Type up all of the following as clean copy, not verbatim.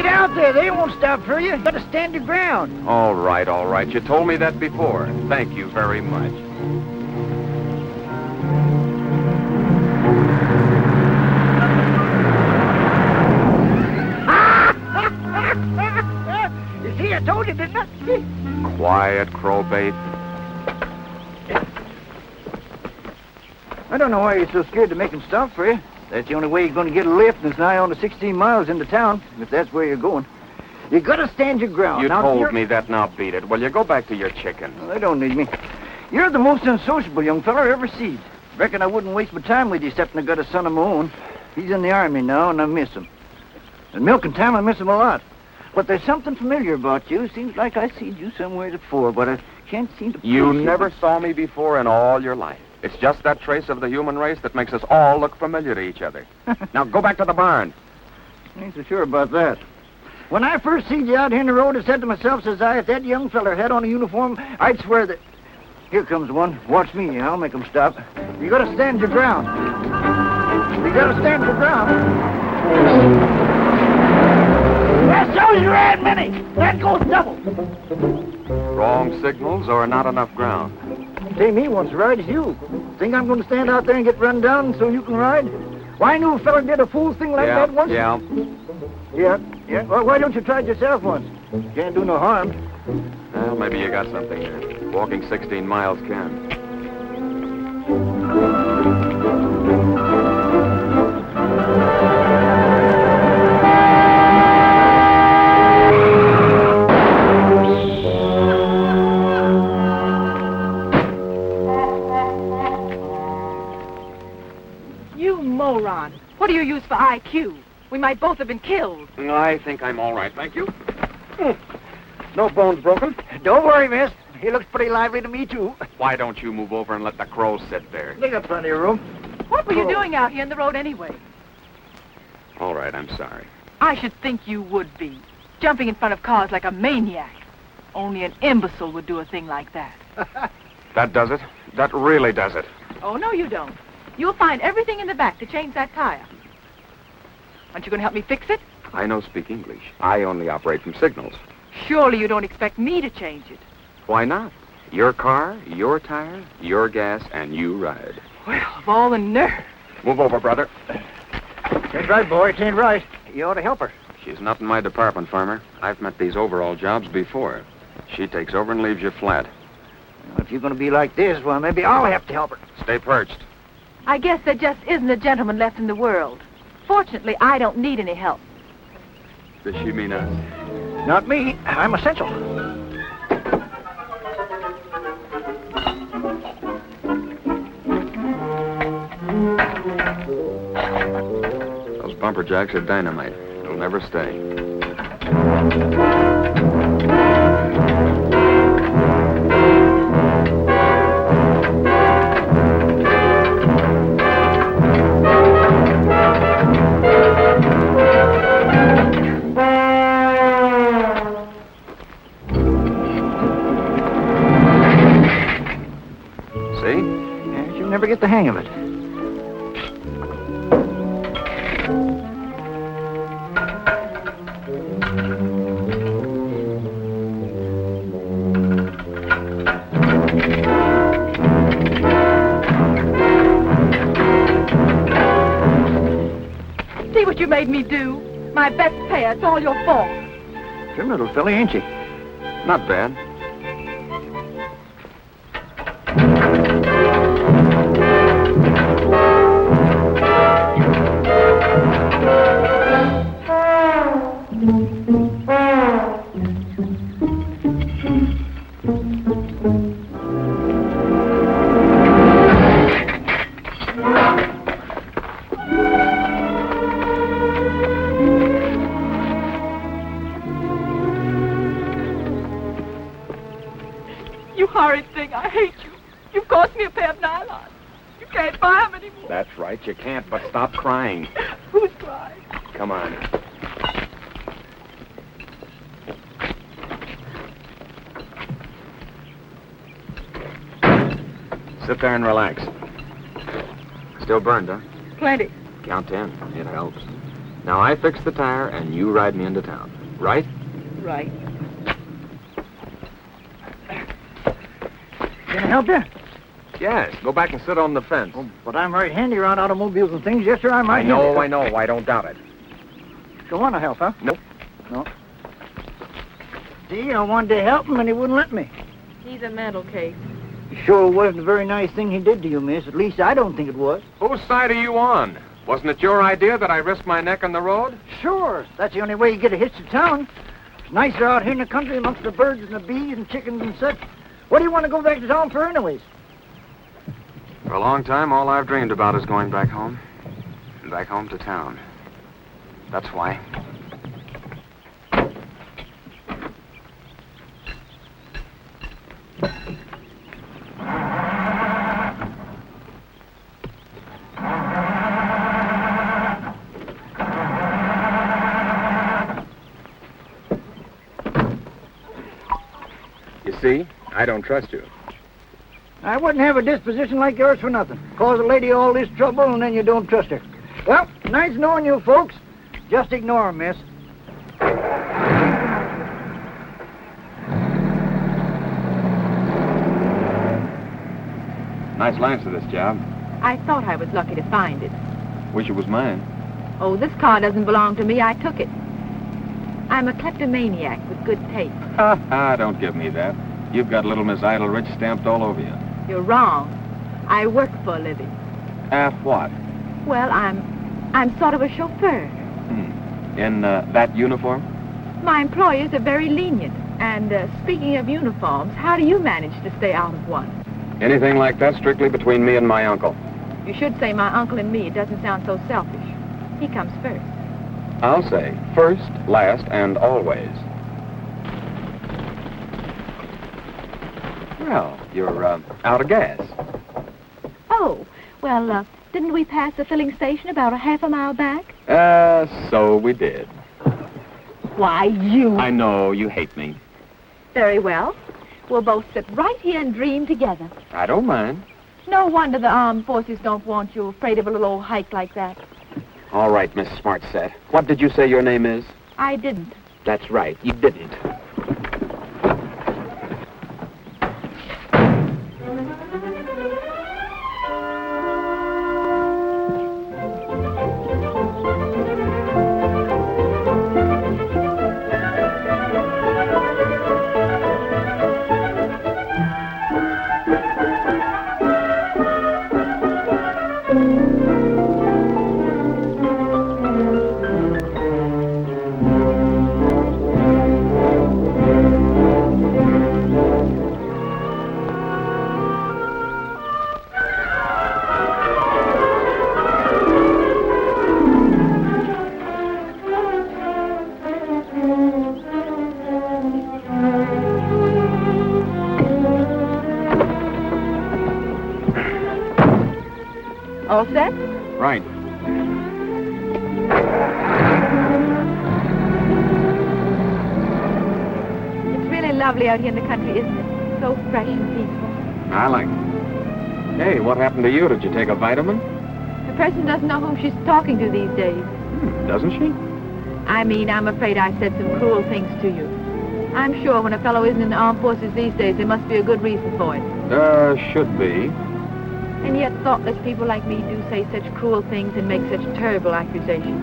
get out there. They won't stop for you. You gotta stand your ground. All right, all right. You told me that before. Thank you very much. You see, I told you, didn't I? Quiet, crowbait. I don't know why you're so scared to make him stop for you. That's the only way you're going to get a lift, and it's nigh on to 16 miles into town, if that's where you're going. You gotta stand your ground. You now, told me that, now beat it. Well, you go back to your chickens. Well, they don't need me. You're the most unsociable young fella I ever seen. Reckon I wouldn't waste my time with you, except I got a son of my own. He's in the army now, and I miss him. And milking time, I miss him a lot. But there's something familiar about you. Seems like I seen you somewhere before, but I can't seem to... You never saw me before in all your life. It's just that trace of the human race that makes us all look familiar to each other. Now, go back to the barn. Ain't so sure about that. When I first seen you out here in the road, I said to myself, says I, if that young feller had on a uniform, I'd swear that... Here comes one. Watch me. I'll make him stop. You gotta stand your ground. You gotta stand your ground. That shows you ran many. That goes double. Wrong signals or not enough ground? Say, me wants to ride as you. Think I'm going to stand out there and get run down so you can ride? Why, I knew a fella did a fool thing like that once. Yeah. Yeah. Well, why don't you try it yourself once? Can't do no harm. Well, maybe you got something there. Walking 16 miles can. Moron. What do you use for IQ? We might both have been killed. I think I'm all right, thank you. No bones broken? Don't worry, miss. He looks pretty lively to me, too. Why don't you move over and let the crow sit there? They got plenty of room. What were you doing out here in the road anyway? All right, I'm sorry. I should think you would be. Jumping in front of cars like a maniac. Only an imbecile would do a thing like that. That does it? That really does it. Oh, no, you don't. You'll find everything in the back to change that tire. Aren't you going to help me fix it? I don't speak English. I only operate from signals. Surely you don't expect me to change it. Why not? Your car, your tire, your gas, and you ride. Well, of all the nerve. Move over, brother. Ain't right, boy. It ain't right. You ought to help her. She's not in my department, Farmer. I've met these overall jobs before. She takes over and leaves you flat. Well, if you're going to be like this, well, maybe I'll have to help her. Stay perched. I guess there just isn't a gentleman left in the world. Fortunately, I don't need any help. Does she mean us? Not me. I'm essential. Those bumper jacks are dynamite. They'll never stay. Never get the hang of it. See what you made me do? My best payer. It's all your fault. Trim little filly, ain't she? Not bad. You horrid thing. I hate you. You've cost me a pair of nylons. You can't buy them anymore. That's right, you can't, but stop crying. Who's crying? Come on. Sit there and relax. Still burned, huh? Plenty. Count 10. It helps. Now, I fix the tire, and you ride me into town. Right? Right. Can I help you? Yes. Go back and sit on the fence. Oh, but I'm right handy around automobiles and things. Yes, sir, I'm right I know. handy. I don't doubt it. You want to help, huh? Nope. No. See, I wanted to help him, and he wouldn't let me. He's a mental case. It sure wasn't a very nice thing he did to you, miss. At least I don't think it was. Whose side are you on? Wasn't it your idea that I risk my neck on the road? Sure. That's the only way you get a hitch to town. It's nicer out here in the country amongst the birds and the bees and chickens and such. What do you want to go back to town for anyways? For a long time, all I've dreamed about is going back home. Back home to town. That's why. You see, I don't trust you. I wouldn't have a disposition like yours for nothing. Cause a lady all this trouble and then you don't trust her. Well, nice knowing you folks. Just ignore 'em, miss. Nice lance to this job. I thought I was lucky to find it. Wish it was mine. Oh, this car doesn't belong to me. I took it. I'm a kleptomaniac with good taste. Don't give me that. You've got Little Miss Idlerich stamped all over you. You're wrong. I work for a living. What? Well, I'm sort of a chauffeur. In that uniform? My employers are very lenient. And speaking of uniforms, how do you manage to stay out of one? Anything like that strictly between me and my uncle. You should say my uncle and me. It doesn't sound so selfish. He comes first. I'll say first, last, and always. Well, you're out of gas. Oh, well, didn't we pass the filling station about a half a mile back? So we did. Why, you... I know you hate me. Very well. We'll both sit right here and dream together. I don't mind. No wonder the armed forces don't want you, afraid of a little old hike like that. All right, Miss Smartset. What did you say your name is? I didn't. That's right, you didn't. All set? Right. It's really lovely out here in the country, isn't it? So fresh and peaceful. I like it. Hey, what happened to you? Did you take a vitamin? The president doesn't know whom she's talking to these days. Doesn't she? I mean, I'm afraid I said some cruel things to you. I'm sure when a fellow isn't in the armed forces these days, there must be a good reason for it. Should be. And yet thoughtless people like me do say such cruel things and make such terrible accusations.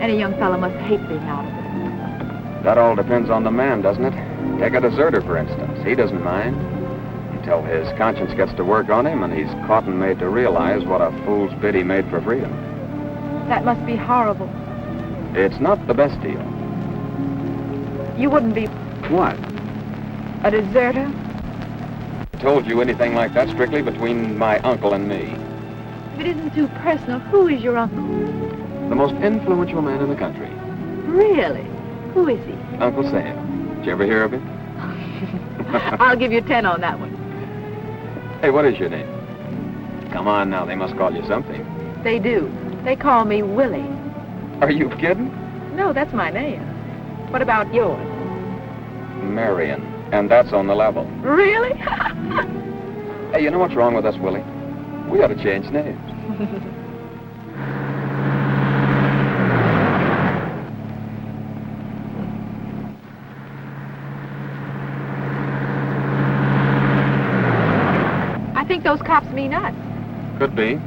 Any young fellow must hate being out of it. That all depends on the man, doesn't it? Take a deserter, for instance. He doesn't mind. Until his conscience gets to work on him and he's caught and made to realize what a fool's bid he made for freedom. That must be horrible. It's not the best deal. You wouldn't be What? a deserter? Told you anything like that strictly between my uncle and me. If it isn't too personal, who is your uncle? The most influential man in the country. Really? Who is he? Uncle Sam. Did you ever hear of him? I'll give you 10 on that one. Hey, what is your name? Come on now, they must call you something. They do. They call me Willie. Are you kidding? No, that's my name. What about yours? Marion. And that's on the level. Really? Hey, you know what's wrong with us, Willie? We ought to change names. I think those cops mean us. Could be.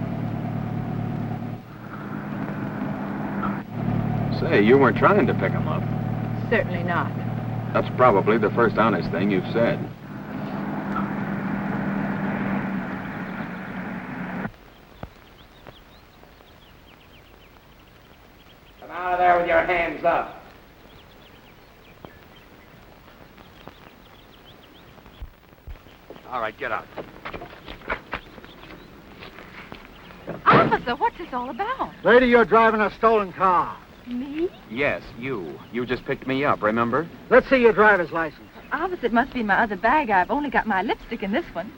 Say, you weren't trying to pick him up. Certainly not. That's probably the first honest thing you've said. Come out of there with your hands up. All right, get out. Officer, what's this all about? Lady, you're driving a stolen car. Me? Yes, you. You just picked me up, remember? Let's see your driver's license. Officer, it must be in my other bag. I've only got my lipstick in this one.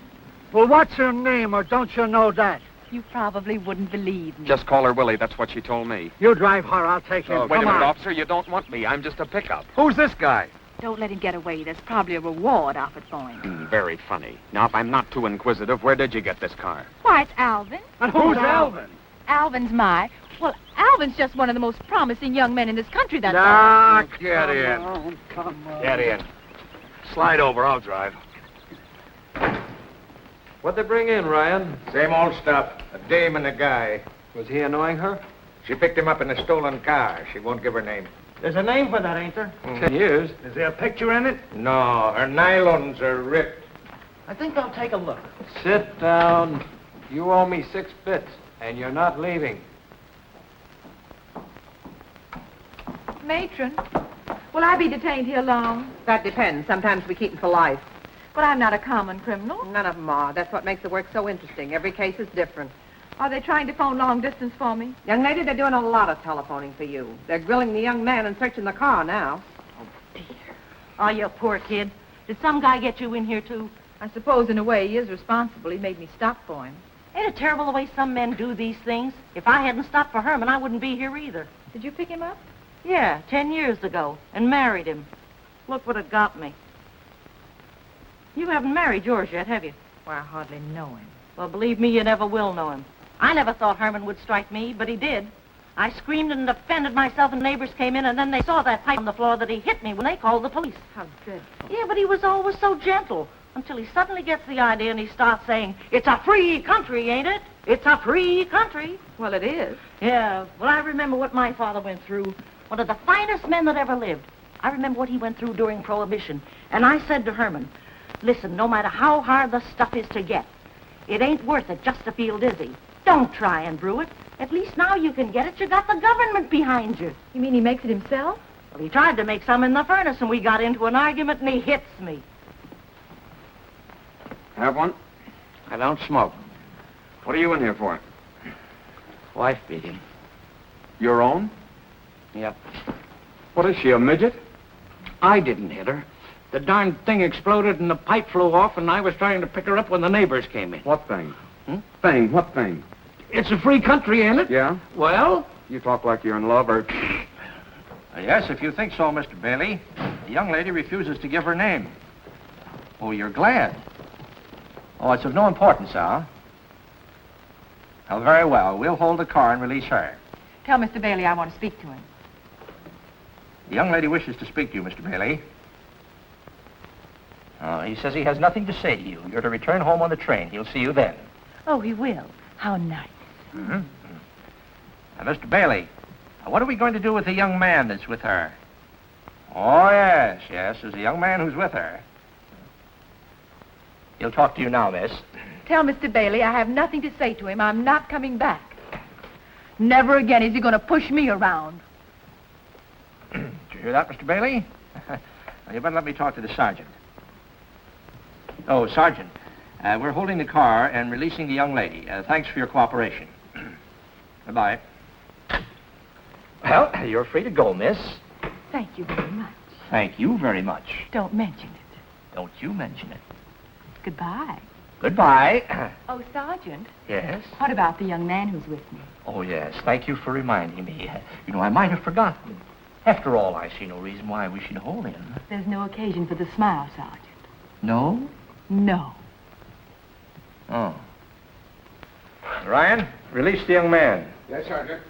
Well, what's your name, or don't you know that? You probably wouldn't believe me. Just call her Willie. That's what she told me. You drive her, I'll take him. Wait a Come minute, on. officer. You don't want me. I'm just a pickup. Who's this guy? Don't let him get away. There's probably a reward offered for him. Very funny. Now, if I'm not too inquisitive, where did you get this car? Why, it's Alvin. And who's Alvin? Alvin's my... Well, Alvin's just one of the most promising young men in this country, that's all. Ah, Get in. Come on. Get in. Slide over. I'll drive. What'd they bring in, Ryan? Same old stuff. A dame and a guy. Was he annoying her? She picked him up in a stolen car. She won't give her name. There's a name for that, ain't there? 10 years. Is there a picture in it? No, her nylons are ripped. I think I'll take a look. Sit down. You owe me 6 bits, and you're not leaving. Matron, will I be detained here long? That depends. Sometimes we keep them for life. But I'm not a common criminal. None of them are. That's what makes the work so interesting. Every case is different. Are they trying to phone long distance for me? Young lady, they're doing a lot of telephoning for you. They're grilling the young man and searching the car now. Oh, you poor kid. Did some guy get you in here, too? I suppose in a way he is responsible. He made me stop for him. Ain't it terrible the way some men do these things? If I hadn't stopped for Herman, I wouldn't be here either. Did you pick him up? Yeah, 10 years ago, and married him. Look what it got me. You haven't married yours yet, have you? Well, I hardly know him. Well, believe me, you never will know him. I never thought Herman would strike me, but he did. I screamed and defended myself, and neighbors came in, and then they saw that pipe on the floor that he hit me when they called the police. How dreadful. Yeah, but he was always so gentle, until he suddenly gets the idea and he starts saying, "It's a free country, ain't it? It's a free country." Well, it is. Yeah, well, I remember what my father went through. One of the finest men that ever lived. I remember what he went through during Prohibition. And I said to Herman, listen, no matter how hard the stuff is to get, it ain't worth it just to feel dizzy. Don't try and brew it. At least now you can get it. You got the government behind you. You mean he makes it himself? Well, he tried to make some in the furnace, and we got into an argument, and he hits me. Have one? I don't smoke. What are you in here for? Wife beating. Your own? Yep. What is she, a midget? I didn't hit her. The darn thing exploded and the pipe flew off, and I was trying to pick her up when the neighbors came in. What thing? Hmm? Thing? What thing? It's a free country, ain't it? Yeah? Well? You talk like you're in love, or... Yes, if you think so, Mr. Bailey. The young lady refuses to give her name. Oh, you're glad? Oh, it's of no importance, huh? Oh, very well. We'll hold the car and release her. Tell Mr. Bailey I want to speak to him. The young lady wishes to speak to you, Mr. Bailey. He says he has nothing to say to you. You're to return home on the train. He'll see you then. Oh, he will. How nice. Mm-hmm. Mr. Bailey, what are we going to do with the young man that's with her? Oh, yes, there's a young man who's with her. He'll talk to you now, miss. Tell Mr. Bailey I have nothing to say to him. I'm not coming back. Never again is he going to push me around. Did you hear that, Mr. Bailey? Well, you better let me talk to the sergeant. Oh, Sergeant, we're holding the car and releasing the young lady. Thanks for your cooperation. Goodbye. Well, you're free to go, miss. Thank you very much. Thank you very much. Don't mention it. Don't you mention it. Goodbye. Goodbye. Oh, Sergeant, Yes? what about the young man who's with me? Oh, yes. Thank you for reminding me. You know, I might have forgotten. After all, I see no reason why we should hold him. There's no occasion for the smile, Sergeant. No? No. Oh. Ryan, release the young man. Yes, Sergeant.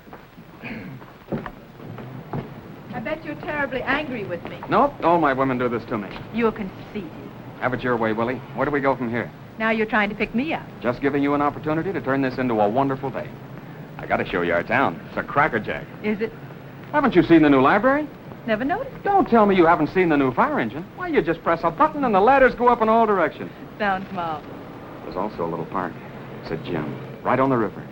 I bet you're terribly angry with me. Nope, all my women do this to me. You're conceited. Have it your way, Willie. Where do we go from here? Now you're trying to pick me up. Just giving you an opportunity to turn this into a wonderful day. I gotta show you our town. It's a crackerjack. Is it? Haven't you seen the new library? Never noticed. Don't tell me you haven't seen the new fire engine. Why, you just press a button and the ladders go up in all directions. Sounds marvelous. There's also a little park. It's a gem. Right on the river.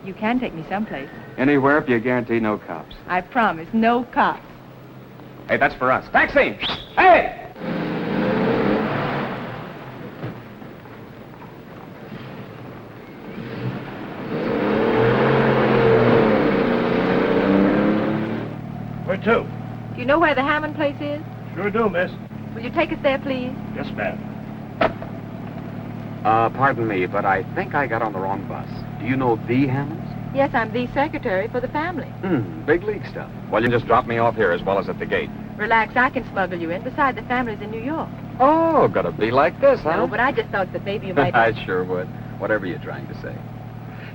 You can take me someplace. Anywhere if you guarantee no cops. I promise, no cops. Hey, that's for us. Taxi! Hey! Where to? Do you know where the Hammond place is? Sure do, miss. Will you take us there, please? Yes, ma'am. Pardon me, but I think I got on the wrong bus. Do you know the Hammonds? Yes, I'm the secretary for the family. Big league stuff. Well, you just drop me off here as well as at the gate. Relax, I can smuggle you in. Besides, the family's in New York. Oh, gotta be like this, huh? No, but I just thought that maybe you might... I sure would. Whatever you're trying to say.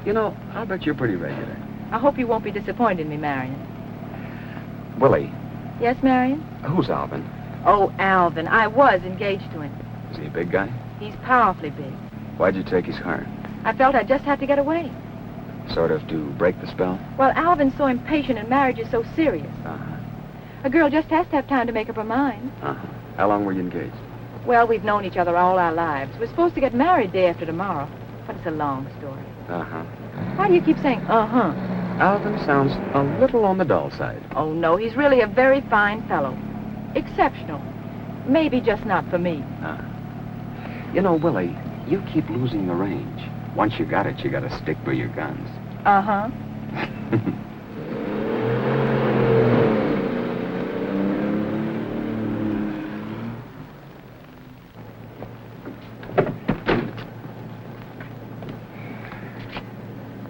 You know, I'll bet you're pretty regular. I hope you won't be disappointed in me, Marion. Willie, Yes, Marion? who's Alvin? Oh, Alvin. I was engaged to him. Is he a big guy? He's powerfully big. Why'd you take his heart? I felt I just had to get away. Sort of to break the spell? Well, Alvin's so impatient and marriage is so serious. Uh-huh. A girl just has to have time to make up her mind. Uh-huh. How long were you engaged? Well, we've known each other all our lives. We're supposed to get married day after tomorrow, but it's a long story. Uh-huh. Why do you keep saying, uh-huh? Alvin sounds a little on the dull side. Oh, no, he's really a very fine fellow. Exceptional. Maybe just not for me. Uh-huh. You know, Willie, you keep losing the range. Once you got it, you gotta stick by your guns. Uh-huh.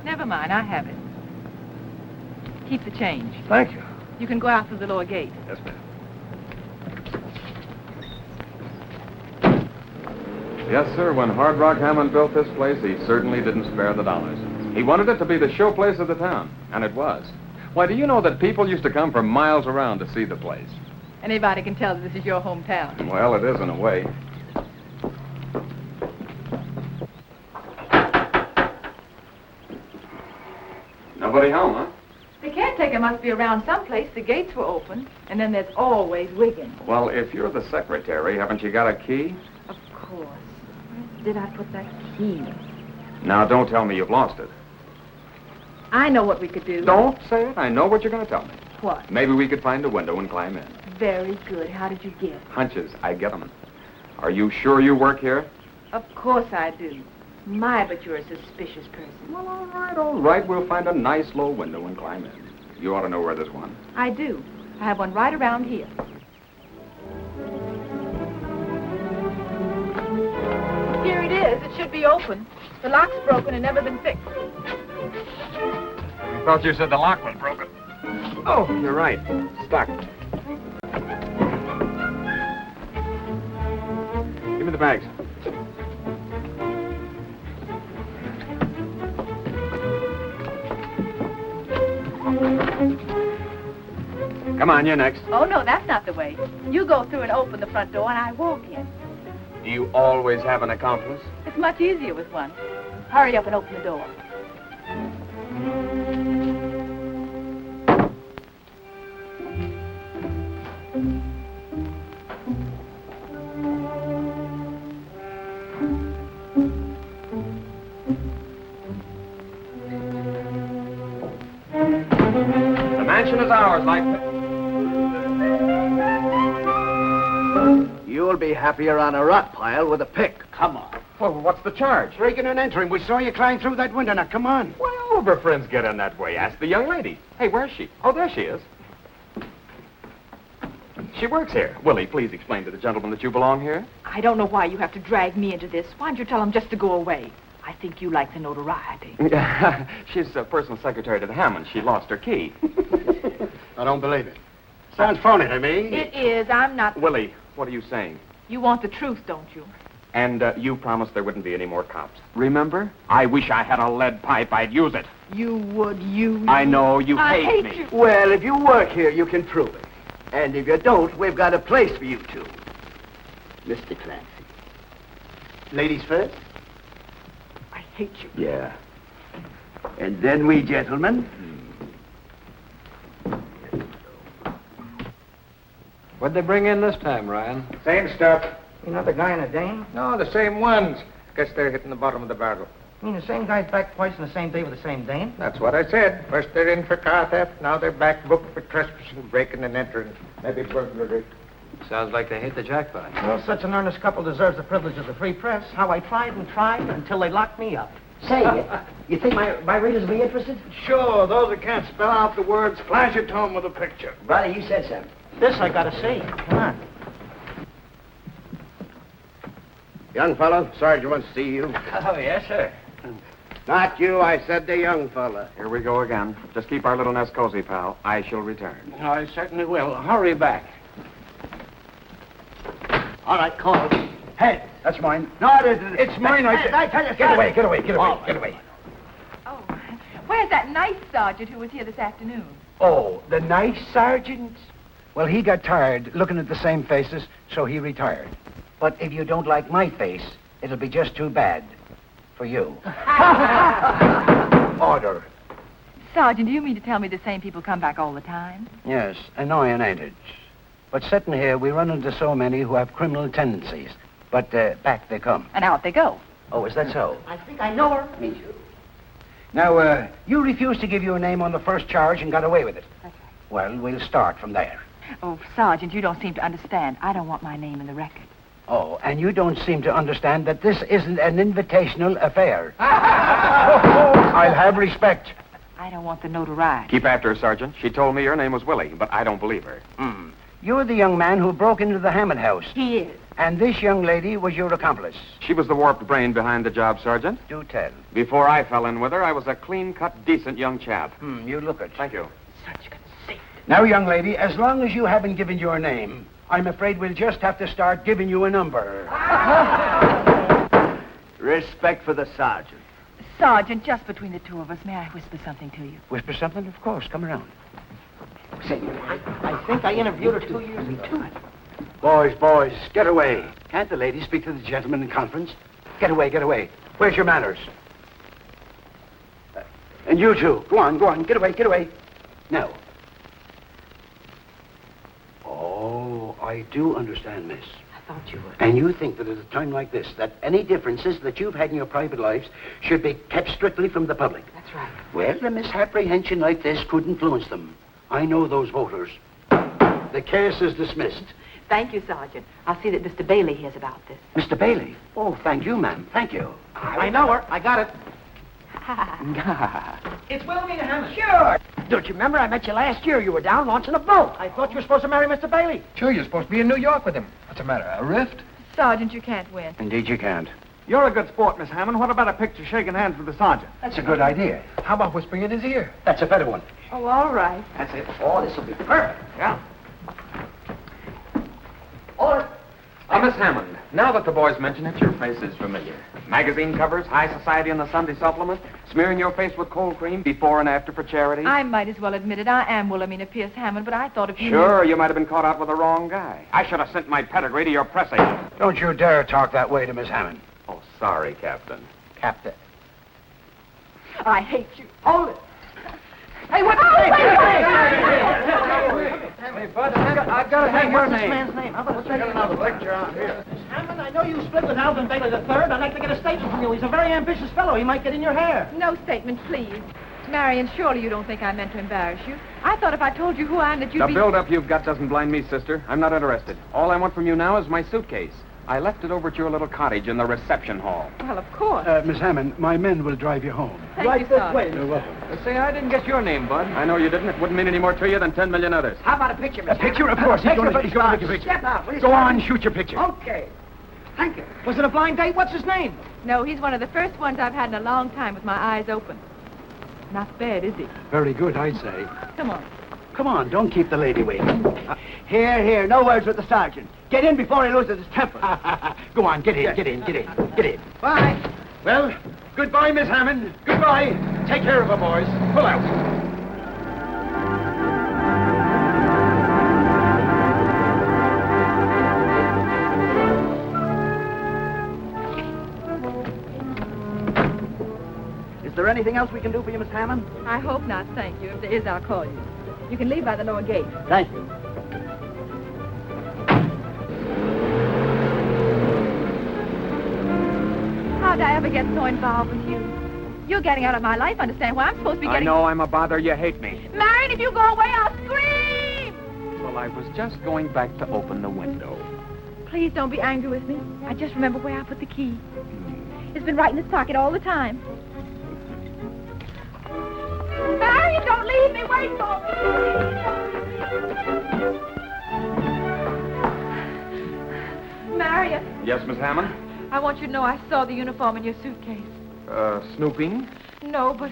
Never mind, I have it. Keep the change. Thank you. You can go out through the lower gate. Yes, ma'am. Yes, sir. When Hard Rock Hammond built this place, he certainly didn't spare the dollars. He wanted it to be the showplace of the town, and it was. Why, do you know that people used to come from miles around to see the place? Anybody can tell that this is your hometown. Well, it is in a way. Nobody home, huh? The caretaker must be around someplace. The gates were open, and then there's always Wiggins. Well, if you're the secretary, haven't you got a key? Of course. Where did I put that key? Now, don't tell me you've lost it. I know what we could do. Don't say it. I know what you're going to tell me. What? Maybe we could find a window and climb in. Very good. How did you guess? Hunches, I get them. Are you sure you work here? Of course I do. My, but you're a suspicious person. Well, all right. We'll find a nice low window and climb in. You ought to know where there's one. I do. I have one right around here. Here it is. It should be open. The lock's broken and never been fixed. I thought you said the lock was broken. Oh, you're right. Stuck. Give me the bags. Come on, you're next. Oh, no, that's not the way. You go through and open the front door, and I walk in. Do you always have an accomplice? It's much easier with one. Hurry up and open the door. The mansion is ours, like... You'll be happier on a rock pile with a pick. Come on. Well, what's the charge? Breaking and entering. We saw you climb through that window. Now, come on. Well, all of her friends get in that way. Ask the young lady. Hey, where's she? Oh, there she is. She works here. Willie, please explain to the gentleman that you belong here. I don't know why you have to drag me into this. Why don't you tell him just to go away? I think you like the notoriety. She's a personal secretary to the Hammond. She lost her key. I don't believe it. Sounds phony to me. It is. I'm not... Willie, what are you saying? You want the truth, don't you? And you promised there wouldn't be any more cops. Remember? I wish I had a lead pipe. I'd use it. You would, you... I know. You I hate hate me. you. Well, if you work here, you can prove it. And if you don't, we've got a place for you two. Mr. Clancy. Ladies first. hate you. Yeah. And then we gentlemen. What'd they bring in this time, Ryan? Same stuff. Another guy and a dame? No, the same ones. Guess they're hitting the bottom of the barrel. I mean, the same guy's back twice on the same day with the same dame? That's what I said. First they're in for car theft, now they're back booked for trespassing, breaking and entering. Maybe burglary. Sounds like they hit the jackpot. Well, such an earnest couple deserves the privilege of the free press. How I tried and tried until they locked me up. Say, you think my readers will be interested? Sure, those that can't spell out the words, flash it to them with a picture. Brother, you said so. This I gotta see. Come on. Young fellow, Sergeant wants to see you. Oh, yes, sir. Not you, I said the young fella. Here we go again. Just keep our little nest cozy, pal. I shall return. I certainly will. Hurry back. All right, call. Hey, that's mine. No, it isn't. It's mine, I said. I tell you, Get away, get away, get away, get away. Oh, where's that nice sergeant who was here this afternoon? Oh, the nice sergeant? Well, he got tired looking at the same faces, so he retired. But if you don't like my face, it'll be just too bad for you. Order. Sergeant, do you mean to tell me the same people come back all the time? Yes, annoying, ain't it? But sitting here, we run into so many who have criminal tendencies. But back they come. And out they go. Oh, is that so? I think I know her. Me too. Now, you refused to give your name on the first charge and got away with it. That's right. Well, we'll start from there. Oh, Sergeant, you don't seem to understand. I don't want my name in the record. Oh, and you don't seem to understand that this isn't an invitational affair. I'll have respect. I don't want the notoriety. Keep after her, Sergeant. She told me your name was Willie, but I don't believe her. You're the young man who broke into the Hammond house. He is. And this young lady was your accomplice. She was the warped brain behind the job, Sergeant. Do tell. Before I fell in with her, I was a clean-cut, decent young chap. You look it. Thank you. Such conceit. Now, young lady, as long as you haven't given your name, I'm afraid we'll just have to start giving you a number. Respect for the sergeant. Sergeant, just between the two of us, may I whisper something to you? Whisper something? Of course. Come around. Say, I think I interviewed her 2 years ago. Boys, get away. Can't the lady speak to the gentleman in conference? Get away, get away. Where's your manners? And you two, go on, get away. Now. Oh, I do understand, miss. I thought you would. And you think that at a time like this, that any differences that you've had in your private lives should be kept strictly from the public. That's right. Well, a misapprehension like this could influence them. I know those voters. The case is dismissed. Thank you, Sergeant. I'll see that Mr. Bailey hears about this. Mr. Bailey? Oh, thank you, ma'am. Thank you. I know her. I got it. It's Wilhelmina Hammond. Sure. Don't you remember I met you last year? You were down launching a boat. I thought you were supposed to marry Mr. Bailey. Sure, you're supposed to be in New York with him. What's the matter, a rift? Sergeant, you can't win. Indeed you can't. You're a good sport, Miss Hammond. What about a picture shaking hands with the sergeant? That's a good idea. How about whispering in his ear? That's a better one. Oh, all right. That's it. Oh, this will be perfect. Yeah. Miss Hammond, now that the boys mention it, your face is familiar. Magazine covers, high society in the Sunday supplement, smearing your face with cold cream before and after for charity. I might as well admit it. I am Wilhelmina Pierce Hammond, but I thought if you... Sure, you might have been caught out with the wrong guy. I should have sent my pedigree to your press agent. Don't you dare talk that way to Miss Hammond. Oh, sorry, Captain. Captain. I hate you. Hold it. Hey, what... Hey, Bud, I've got to have your What's this name. man's name? How about let's another picture out here? Miss Hammond, I know you split with Alvin Bailey III. I'd like to get a statement from you. He's a very ambitious fellow. He might get in your hair. No statement, please. Marion, surely you don't think I meant to embarrass you. I thought if I told you who I am that you'd The be... build-up you've got doesn't blind me, sister. I'm not interested. All I want from you now is my suitcase. I left it over at your little cottage in the reception hall. Well, of course. Miss Hammond, my men will drive you home. Thank you, Sergeant. You're welcome. Say, I didn't get your name, Bud. I know you didn't. It wouldn't mean any more to you than 10 million others. How about a picture, Miss A picture, of course. He's going to make a picture. Step out, will you? Go on, shoot your picture. Okay. Thank you. Was it a blind date? What's his name? No, he's one of the first ones I've had in a long time with my eyes open. Not bad, is he? Very good, I'd say. Come on. Come on, don't keep the lady waiting. Here. No words with the sergeant. Get in before he loses his temper. Go on, get in. Bye. Well, goodbye, Miss Hammond. Goodbye. Take care of her, boys. Pull out. anything else we can do for you, Miss Hammond? I hope not, thank you. If there is, I'll call you. You can leave by the lower gate. Thank you. How'd I ever get so involved with you? You're getting out of my life, understand why I'm supposed to be I getting... know I'm a bother. You hate me. Marion, if you go away, I'll scream! Well, I was just going back to open the window. Please don't be angry with me. I just remember where I put the key. It's been right in his pocket all the time. Marion, don't leave me. Wait for me. Marion, Yes, Miss Hammond? I want you to know I saw the uniform in your suitcase. Snooping? No, but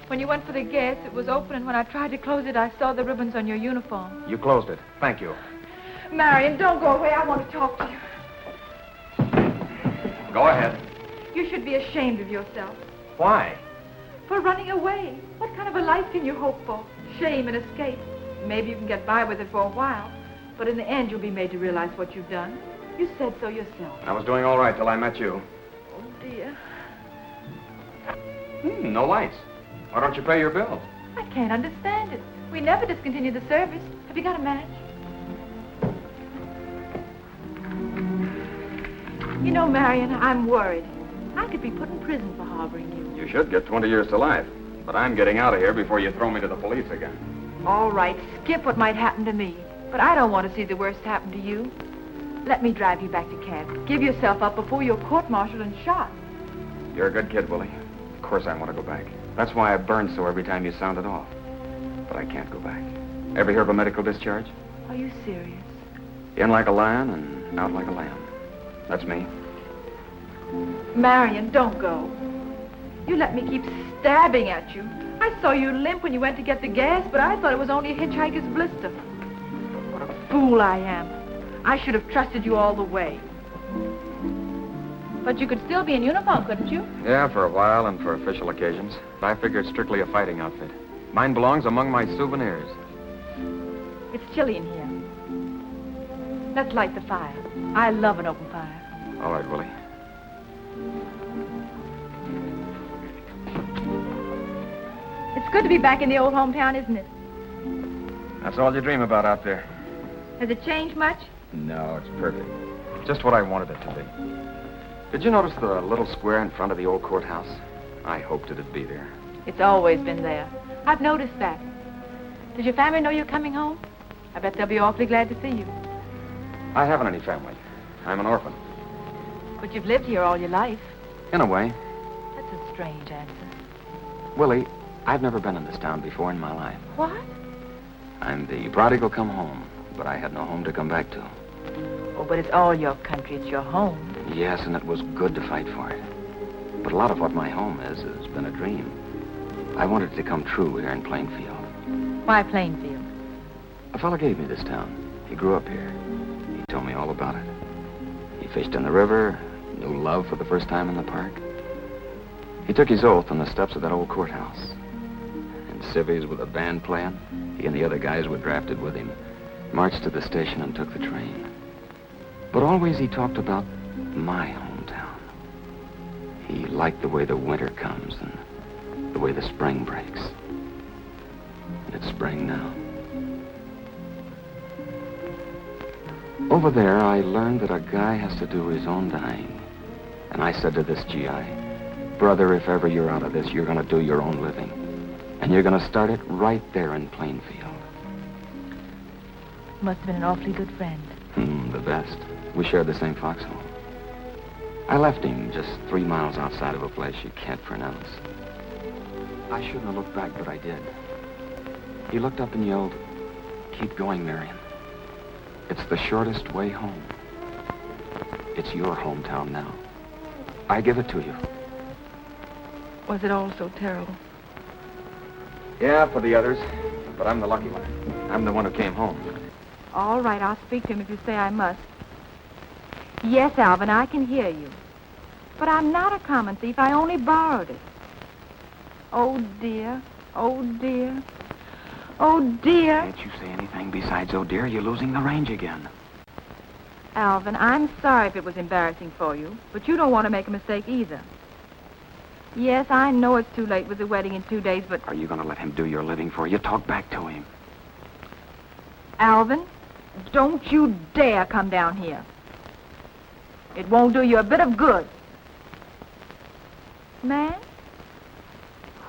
when you went for the gas, it was open, and when I tried to close it, I saw the ribbons on your uniform. You closed it. Thank you. Marion, don't go away. I want to talk to you. Go ahead. You should be ashamed of yourself Why? for running away. What kind of a life can you hope for? Shame and escape. Maybe you can get by with it for a while, but in the end, you'll be made to realize what you've done. You said so yourself. I was doing all right till I met you. Oh, dear. No lights. Why don't you pay your bill? I can't understand it. We never discontinued the service. Have you got a match? You know, Marion, I'm worried. I could be put in prison for harboring you. You should get 20 years to life. But I'm getting out of here before you throw me to the police again. All right, skip what might happen to me. But I don't want to see the worst happen to you. Let me drive you back to camp. Give yourself up before you're court-martialed and shot. You're a good kid, Willie. Of course I want to go back. That's why I burn so every time you sound it off. But I can't go back. Ever hear of a medical discharge? Are you serious? In like a lion and out like a lamb. That's me. Marion, don't go. You let me keep stabbing at you. I saw you limp when you went to get the gas, but I thought it was only a hitchhiker's blister. What a fool I am. I should have trusted you all the way. But you could still be in uniform, couldn't you? Yeah, for a while and for official occasions. I figured strictly a fighting outfit. Mine belongs among my souvenirs. It's chilly in here. Let's light the fire. I love an open fire. All right, Willie. It's good to be back in the old hometown, isn't it? That's all you dream about out there. Has it changed much? No, it's perfect. Just what I wanted it to be. Did you notice the little square in front of the old courthouse? I hoped it'd be there. It's always been there. I've noticed that. Does your family know you're coming home? I bet they'll be awfully glad to see you. I haven't any family. I'm an orphan. But you've lived here all your life. In a way. That's a strange answer. Willie, I've never been in this town before in my life. What? I'm the prodigal come home, but I had no home to come back to. Oh, but it's all your country. It's your home. Yes, and it was good to fight for it. But a lot of what my home is has been a dream. I wanted it to come true here in Plainfield. Why Plainfield? A fella gave me this town. He grew up here. He told me all about it. He fished in the river, knew love for the first time in the park. He took his oath on the steps of that old courthouse. In civvies with a band playing, he and the other guys were drafted with him, marched to the station and took the train. But always he talked about my hometown. He liked the way the winter comes and the way the spring breaks. And it's spring now. Over there, I learned that a guy has to do his own dying. And I said to this GI, brother, if ever you're out of this, you're going to do your own living. And you're going to start it right there in Plainfield. Must have been an awfully good friend. The best. We shared the same foxhole. I left him just 3 miles outside of a place you can't pronounce. I shouldn't have looked back, but I did. He looked up and yelled, keep going, Marion. It's the shortest way home. It's your hometown now. I give it to you. Was it all so terrible? Yeah, for the others. But I'm the lucky one. I'm the one who came home. All right, I'll speak to him if you say I must. Yes, Alvin, I can hear you. But I'm not a common thief. I only borrowed it. Oh, dear. Oh, dear. Oh, dear. Can't you say anything besides, oh, dear? You're losing the range again. Alvin, I'm sorry if it was embarrassing for you, but you don't want to make a mistake either. Yes, I know it's too late with the wedding in 2 days, but... Are you going to let him do your living for you? Talk back to him. Alvin, don't you dare come down here. It won't do you a bit of good. Man?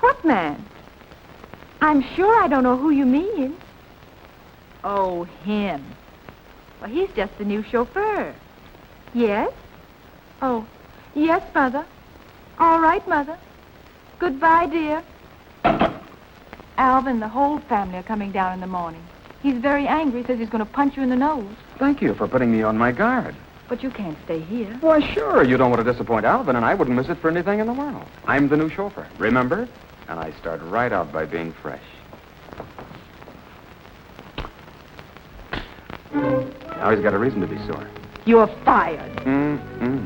What man? I'm sure I don't know who you mean. Oh, him. Well, he's just the new chauffeur. Yes? Oh, yes, Mother. All right, Mother. Goodbye, dear. Alvin, the whole family are coming down in the morning. He's very angry, says he's going to punch you in the nose. Thank you for putting me on my guard. But you can't stay here. Why, sure. You don't want to disappoint Alvin, and I wouldn't miss it for anything in the world. I'm the new chauffeur, remember? And I start right out by being fresh. Now he's got a reason to be sore. You're fired.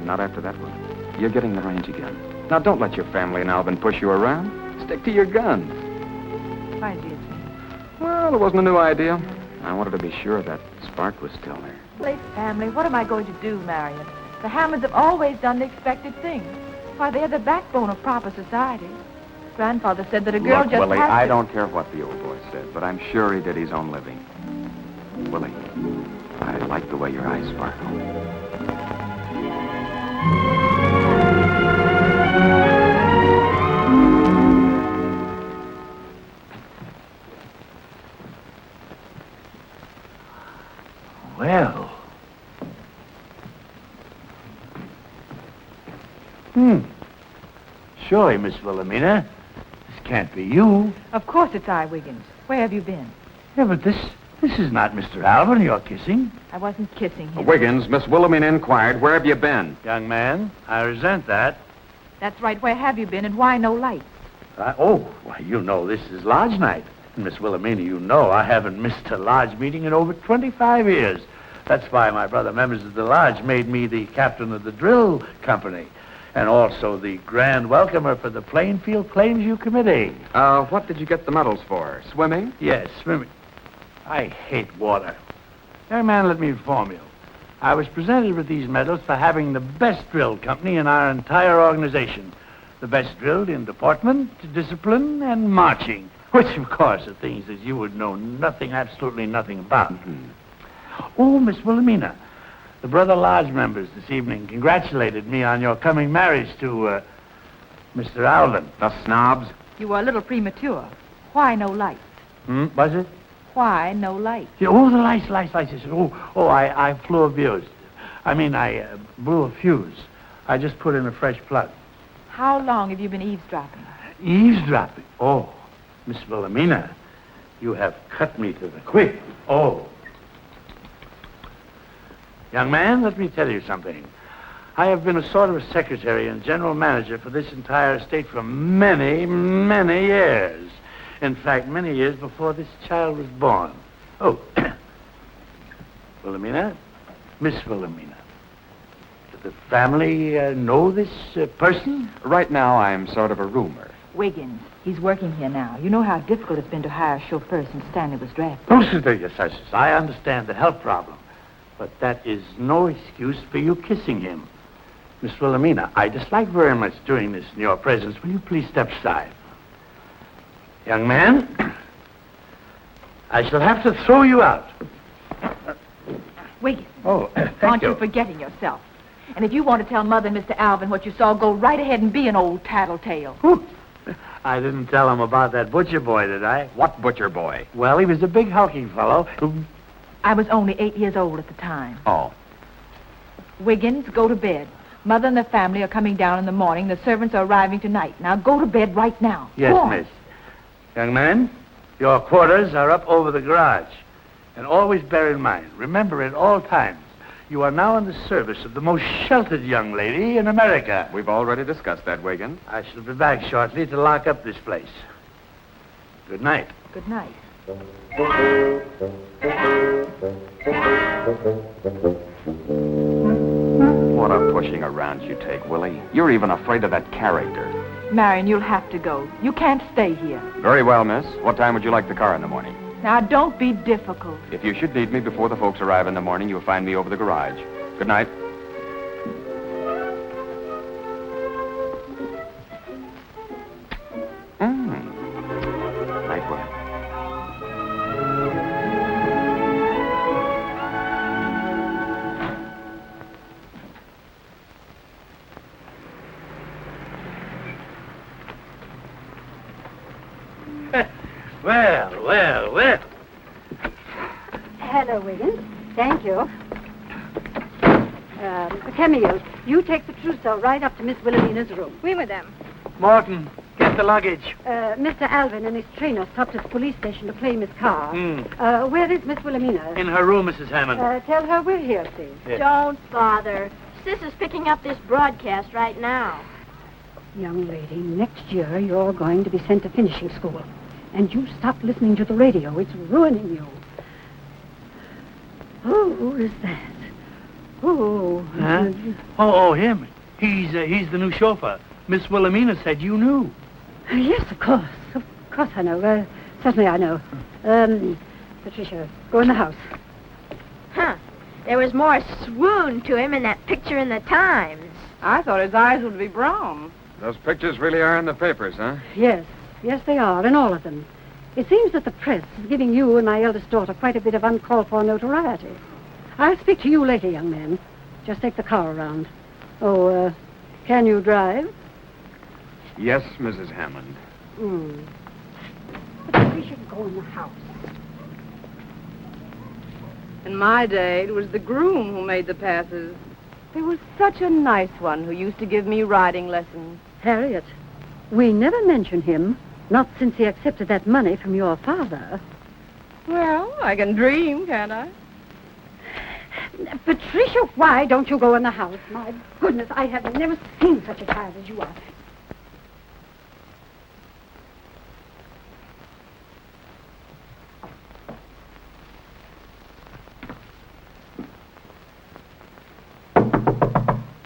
Not after that one. You're getting the range again. Now, don't let your family and Alvin push you around. Stick to your guns. Why, dear? Well, it wasn't a new idea. I wanted to be sure that spark was still there. Late family, what am I going to do, Marion? The Hammonds have always done the expected things. Why, they're the backbone of proper society. Grandfather said that a girl Look, just Willie, has to... I don't care what the old boy said, but I'm sure he did his own living. Willie, I like the way your eyes sparkle. Well. Surely, Miss Wilhelmina. This can't be you. Of course it's I, Wiggins. Where have you been? Yeah, but this is not Mr. Alvin you're kissing. I wasn't kissing him. Wiggins, Miss Wilhelmina inquired, where have you been? Young man, I resent that. That's right. Where have you been, and why no light? Why, you know this is lodge night. Miss Wilhelmina, you know I haven't missed a lodge meeting in over 25 years. That's why my brother members of the lodge made me the captain of the drill company and also the grand welcomer for the Plainfield Plainview Committee. What did you get the medals for? Swimming? Yes, swimming. I hate water. Young man, let me inform you. I was presented with these medals for having the best drill company in our entire organization. The best drilled in deportment, discipline, and marching. Which, of course, are things that you would know nothing, absolutely nothing about. Oh, Miss Wilhelmina, the Brother Lodge members this evening congratulated me on your coming marriage to, Mr. Alvin. The snobs? You were a little premature. Why no light? Was it? Why no light? Yeah, the lights. Yes. I blew a fuse. I blew a fuse. I just put in a fresh plug. How long have you been eavesdropping? Eavesdropping? Oh, Miss Wilhelmina, you have cut me to the quick. Oh. Young man, let me tell you something. I have been a sort of a secretary and general manager for this entire estate for many, many years. In fact, many years before this child was born. Oh, Wilhelmina, Miss Wilhelmina, does the family know this person? Right now, I'm sort of a rumor. Wiggins. He's working here now. You know how difficult it's been to hire a chauffeur since Stanley was drafted. Oh, sister, yes, I understand the health problem. But that is no excuse for you kissing him. Miss Wilhelmina, I dislike very much doing this in your presence. Will you please step aside? Young man, I shall have to throw you out. Wiggins. Oh, Aren't you forgetting yourself? And if you want to tell Mother and Mr. Alvin what you saw, go right ahead and be an old tattletale. I didn't tell him about that butcher boy, did I? What butcher boy? Well, he was a big hulking fellow. I was only 8 years old at the time. Oh. Wiggins, go to bed. Mother and the family are coming down in the morning. The servants are arriving tonight. Now go to bed right now. Yes, Go on. miss. Young man, your quarters are up over the garage. And always bear in mind, remember at all times, you are now in the service of the most sheltered young lady in America. We've already discussed that, Wiggins. I shall be back shortly to lock up this place. Good night. Good night. What a pushing around you take, Willie. You're even afraid of that character. Marion, you'll have to go. You can't stay here. Very well, miss. What time would you like the car in the morning? Now, don't be difficult. If you should need me before the folks arrive in the morning, you'll find me over the garage. Good night. Well, well, well. Hello, Wiggins. Thank you. Camille, you take the trousseau right up to Miss Wilhelmina's room. Oui, madame. Morton, get the luggage. Mr. Alvin and his trainer stopped at the police station to claim his car. Where is Miss Wilhelmina? In her room, Mrs. Hammond. Tell her we're here, please. Yes. Don't bother. Sis is picking up this broadcast right now. Young lady, next year you're going to be sent to finishing school. And you stop listening to the radio. It's ruining you. Who is that? Oh. Huh? Oh, him. He's the new chauffeur. Miss Wilhelmina said you knew. Yes, of course. Of course I know. Certainly I know. Patricia, go in the house. Huh. There was more swoon to him in that picture in the Times. I thought his eyes would be brown. Those pictures really are in the papers, huh? Yes, they are, and all of them. It seems that the press is giving you and my eldest daughter quite a bit of uncalled-for notoriety. I'll speak to you later, young man. Just take the car around. Oh, can you drive? Yes, Mrs. Hammond. But we should go in the house. In my day, it was the groom who made the passes. There was such a nice one who used to give me riding lessons. Harriet, we never mention him, not since he accepted that money from your father. Well, I can dream, can't I? Patricia, why don't you go in the house? My goodness, I have never seen such a child as you are.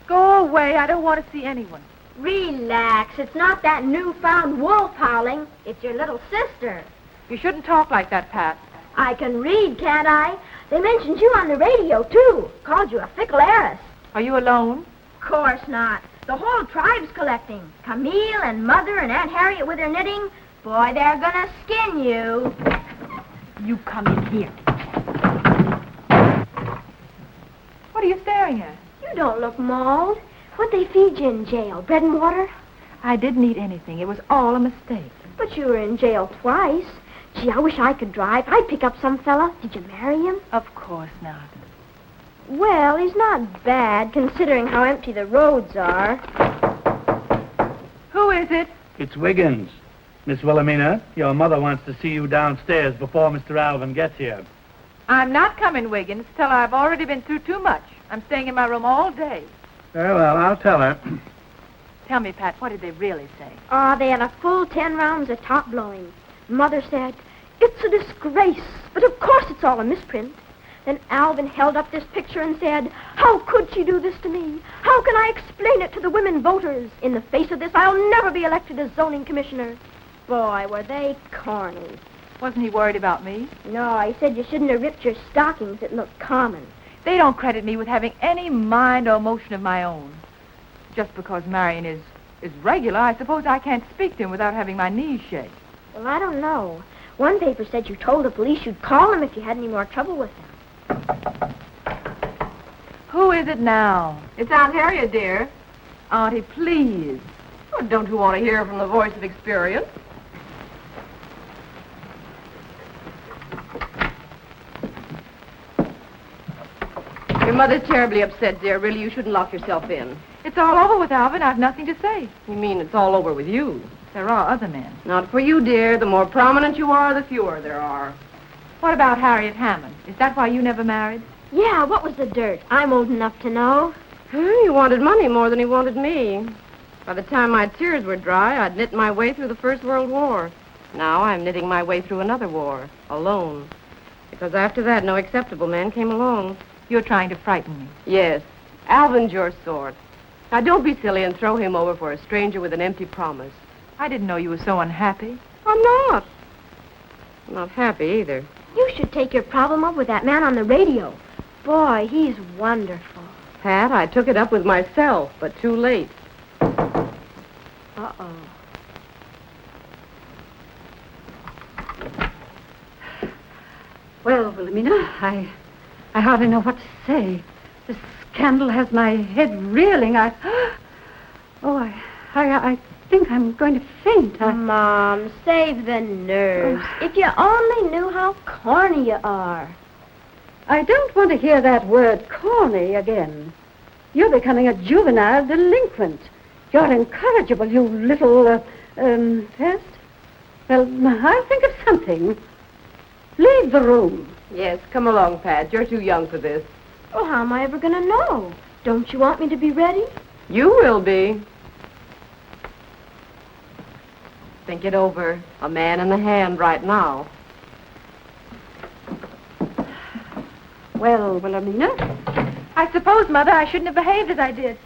Go away. I don't want to see anyone. Relax. It's not that newfound wolf howling. It's your little sister. You shouldn't talk like that, Pat. I can read, can't I? They mentioned you on the radio, too. Called you a fickle heiress. Are you alone? Course not. The whole tribe's collecting. Camille and Mother and Aunt Harriet with her knitting. Boy, they're gonna skin you. You come in here. What are you staring at? You don't look mauled. What'd they feed you in jail? Bread and water? I didn't eat anything. It was all a mistake. But you were in jail twice. Gee, I wish I could drive. I'd pick up some fella. Did you marry him? Of course not. Well, he's not bad, considering how empty the roads are. Who is it? It's Wiggins. Miss Wilhelmina, your mother wants to see you downstairs before Mr. Alvin gets here. I'm not coming, Wiggins, till I've already been through too much. I'm staying in my room all day. Very well, I'll tell her. Tell me, Pat, what did they really say? Oh, they had a full 10 rounds of top blowing. Mother said, "It's a disgrace, but of course it's all a misprint." Then Alvin held up this picture and said, "How could she do this to me? How can I explain it to the women voters? In the face of this, I'll never be elected as zoning commissioner." Boy, were they corny. Wasn't he worried about me? No, he said you shouldn't have ripped your stockings. It looked common. They don't credit me with having any mind or emotion of my own. Just because Marion is regular, I suppose I can't speak to him without having my knees shake. Well, I don't know. One paper said you told the police you'd call him if you had any more trouble with him. Who is it now? It's Aunt Harriet, dear. Auntie, please. Oh, don't you want to hear from the voice of experience? Your mother's terribly upset, dear. Really, you shouldn't lock yourself in. It's all over with Alvin. I've nothing to say. You mean it's all over with you? There are other men. Not for you, dear. The more prominent you are, the fewer there are. What about Harriet Hammond? Is that why you never married? Yeah, what was the dirt? I'm old enough to know. He wanted money more than he wanted me. By the time my tears were dry, I'd knit my way through the First World War. Now I'm knitting my way through another war, alone. Because after that, no acceptable man came along. You're trying to frighten me. Yes, Alvin's your sort. Now, don't be silly and throw him over for a stranger with an empty promise. I didn't know you were so unhappy. I'm not. I'm not happy either. You should take your problem up with that man on the radio. Boy, he's wonderful. Pat, I took it up with myself, but too late. Uh-oh. Well, Wilhelmina, I hardly know what to say. This scandal has my head reeling. I think I'm going to faint. Mom, save the nerves. If you only knew how corny you are. I don't want to hear that word corny again. You're becoming a juvenile delinquent. You're incorrigible, you little, pest. Well, I'll think of something. Leave the room. Yes, come along, Pat. You're too young for this. Well, how am I ever going to know? Don't you want me to be ready? You will be. Think it over. A man in the hand right now. Well, Wilhelmina? I suppose, Mother, I shouldn't have behaved as I did.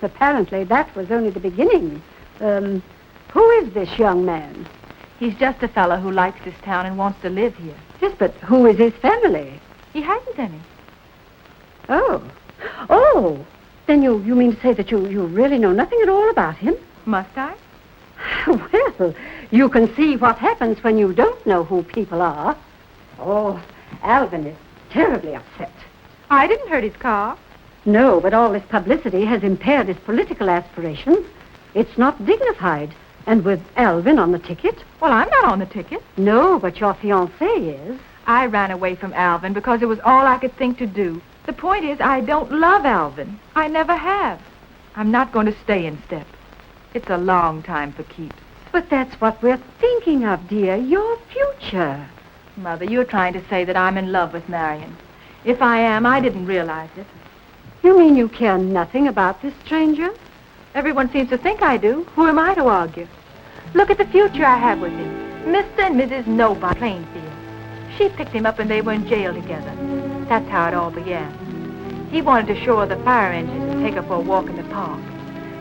Apparently that was only the beginning. Who is this young man? He's just a fellow who likes this town and wants to live here. Yes, but who is his family? He hasn't any. Oh. Oh! Then you mean to say that you really know nothing at all about him? Must I? Well, you can see what happens when you don't know who people are. Oh, Alvin is terribly upset. I didn't hurt his car. No, but all this publicity has impaired his political aspirations. It's not dignified. And with Alvin on the ticket? Well, I'm not on the ticket. No, but your fiancé is. I ran away from Alvin because it was all I could think to do. The point is, I don't love Alvin. I never have. I'm not going to stay in step. It's a long time for keeps. But that's what we're thinking of, dear. Your future. Mother, you're trying to say that I'm in love with Marion. If I am, I didn't realize it. You mean you care nothing about this stranger? Everyone seems to think I do. Who am I to argue? Look at the future I have with him. Mr. and Mrs. Nobody, Plainfield. She picked him up and they were in jail together. That's how it all began. He wanted to show her the fire engines and take her for a walk in the park.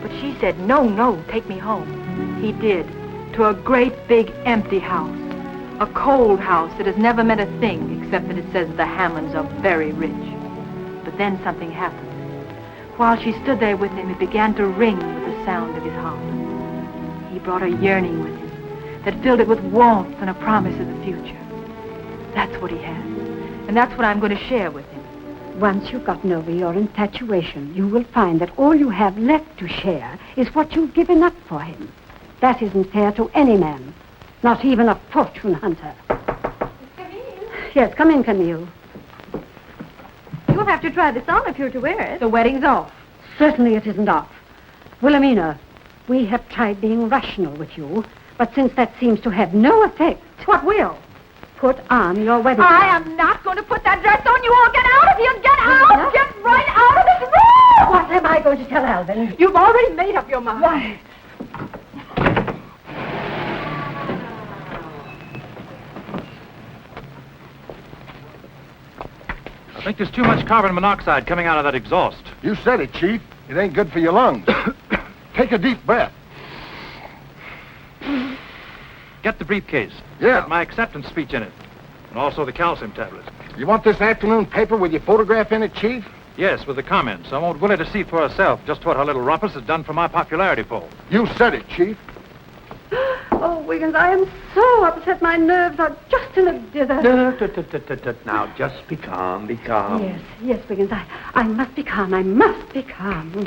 But she said, no, take me home. He did, to a great big empty house. A cold house that has never meant a thing except that it says the Hammonds are very rich. But then something happened. While she stood there with him, it began to ring with the sound of his heart. He brought a yearning with him that filled it with warmth and a promise of the future. That's what he has. And that's what I'm going to share with him. Once you've gotten over your infatuation, you will find that all you have left to share is what you've given up for him. That isn't fair to any man, not even a fortune hunter. Yes, come in, Camille. You'll have to try this on if you're to wear it. The wedding's off. Certainly it isn't off. Wilhelmina, we have tried being rational with you, but since that seems to have no effect, what will? Put on your wedding dress. I am not going to put that dress on. You all get out of here. Get out. Get right out of this room. What am I going to tell Alvin? You've already made up your mind. Why? I think there's too much carbon monoxide coming out of that exhaust. You said it, Chief. It ain't good for your lungs. Take a deep breath. Get the briefcase. Yeah. Got my acceptance speech in it. And also the calcium tablets. You want this afternoon paper with your photograph in it, Chief? Yes, with the comments. I want Willie to see for herself just what her little rumpus has done for my popularity poll. You said it, Chief. Oh, Wiggins, I am so upset. My nerves are just in a dither. Now, just be calm, be calm. Yes, Wiggins, I must be calm. I must be calm.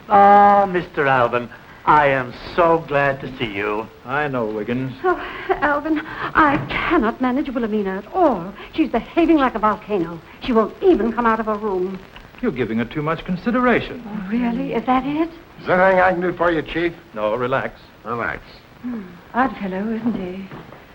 Ah, Mr. Alvin, I am so glad to see you. I know, Wiggins. Oh, Alvin, I cannot manage Wilhelmina at all. She's behaving like a volcano. She won't even come out of her room. You're giving her too much consideration. Oh, really? Is that it? Is there anything I can do for you, Chief? No, relax. Relax. Odd fellow, isn't he?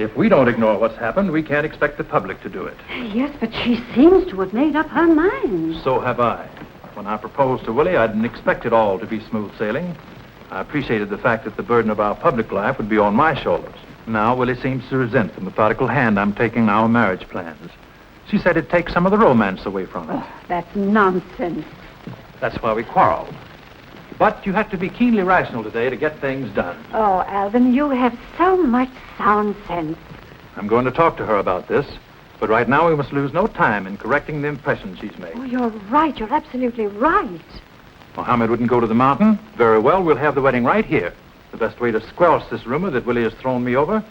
If we don't ignore what's happened, we can't expect the public to do it. Yes, but she seems to have made up her mind. So have I. When I proposed to Willie, I didn't expect it all to be smooth sailing. I appreciated the fact that the burden of our public life would be on my shoulders. Now, Willie seems to resent the methodical hand I'm taking in our marriage plans. She said it takes some of the romance away from it. Oh, that's nonsense. That's why we quarreled. But you have to be keenly rational today to get things done. Oh, Alvin, you have so much sound sense. I'm going to talk to her about this, but right now we must lose no time in correcting the impression she's made. Oh, you're right. You're absolutely right. Mohammed wouldn't go to the mountain. Very well, we'll have the wedding right here. The best way to squelch this rumor that Willie has thrown me over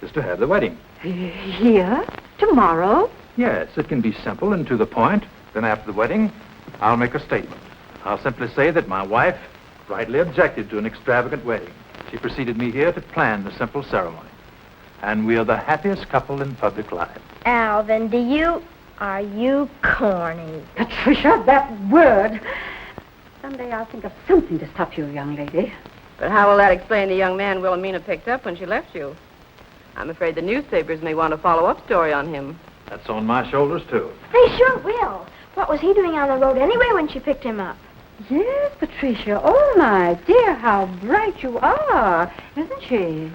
is to have the wedding. Here? Tomorrow? Yes, it can be simple and to the point. Then after the wedding, I'll make a statement. I'll simply say that my wife rightly objected to an extravagant wedding. She preceded me here to plan the simple ceremony. And we are the happiest couple in public life. Alvin, are you corny? Patricia, that word. Someday I'll think of something to stop you, young lady. But how will that explain the young man Wilhelmina picked up when she left you? I'm afraid the newspapers may want a follow-up story on him. That's on my shoulders, too. They sure will. What was he doing on the road anyway when she picked him up? Yes, Patricia. Oh, my dear, how bright you are, isn't she?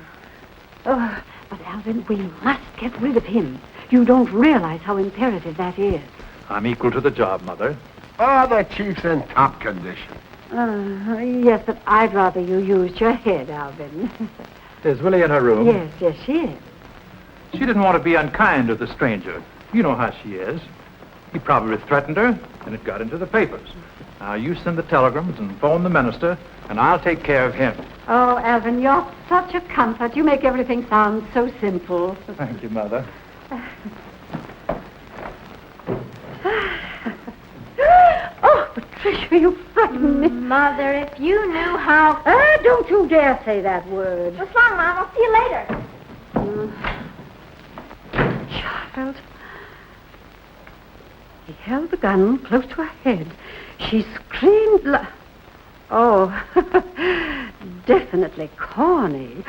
Oh, but Alvin, we must get rid of him. You don't realize how imperative that is. I'm equal to the job, Mother. Oh, the chief's in top condition. Yes, but I'd rather you used your head, Alvin. Is Willie in her room? Yes, she is. She didn't want to be unkind to the stranger. You know how she is. He probably threatened her, and it got into the papers. Now, you send the telegrams and phone the minister, and I'll take care of him. Oh, Alvin, you're such a comfort. You make everything sound so simple. Thank you, Mother. Oh, Patricia, you frightened me. Mother, if you knew how... Don't you dare say that word. What's wrong, Mom? I'll see you later. Child. He held the gun close to her head. She screamed Oh, definitely corny.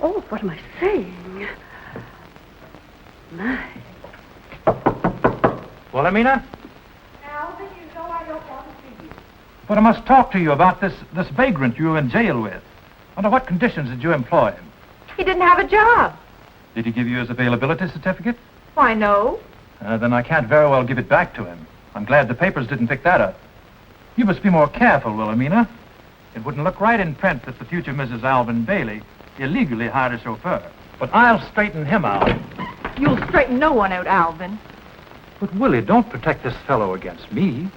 Oh, what am I saying? My. Wilhelmina? Alvin, you know I don't want to see you. But I must talk to you about this vagrant you were in jail with. Under what conditions did you employ him? He didn't have a job. Did he give you his availability certificate? Why, no. Then I can't very well give it back to him. I'm glad the papers didn't pick that up. You must be more careful, Wilhelmina. It wouldn't look right in print that the future Mrs. Alvin Bailey illegally hired a chauffeur. But I'll straighten him out. You'll straighten no one out, Alvin. But, Willie, don't protect this fellow against me.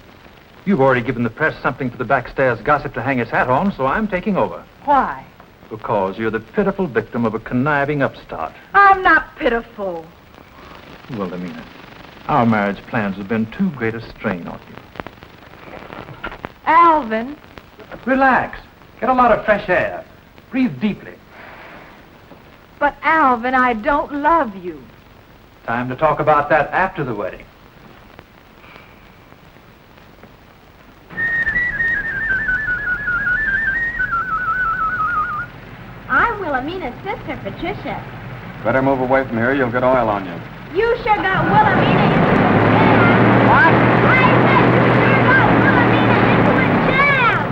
You've already given the press something for the backstairs gossip to hang its hat on, so I'm taking over. Why? Because you're the pitiful victim of a conniving upstart. I'm not pitiful. Wilhelmina, our marriage plans have been too great a strain on you. Alvin. Relax. Get a lot of fresh air. Breathe deeply. But, Alvin, I don't love you. Time to talk about that after the wedding. I'm Wilhelmina's sister, Patricia. Better move away from here. You'll get oil on you. You sure got Wilhelmina into a jam. What? I said you sure got Wilhelmina into a jam.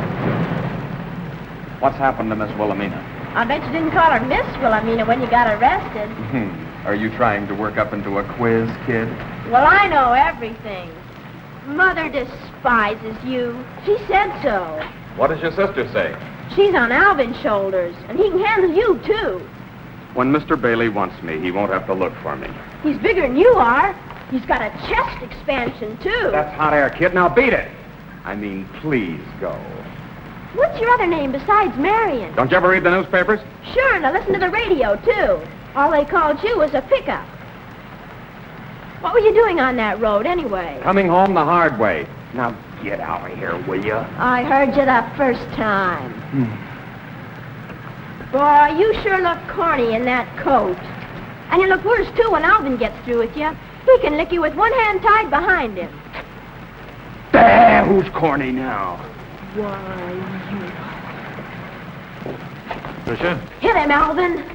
What's happened to Miss Wilhelmina? I bet you didn't call her Miss Wilhelmina when you got arrested. Are you trying to work up into a quiz, kid? Well, I know everything. Mother despises you. She said so. What does your sister say? She's on Alvin's shoulders, and he can handle you, too. When Mr. Bailey wants me, he won't have to look for me. He's bigger than you are. He's got a chest expansion, too. That's hot air, kid. Now beat it. I mean, please go. What's your other name besides Marion? Don't you ever read the newspapers? Sure, and I listen to the radio, too. All they called you was a pickup. What were you doing on that road, anyway? Coming home the hard way. Now get out of here, will you? I heard you the first time. Boy, you sure look corny in that coat. And you look worse, too, when Alvin gets through with you. He can lick you with one hand tied behind him. There, who's corny now? Why, Tricia, hit him, Alvin.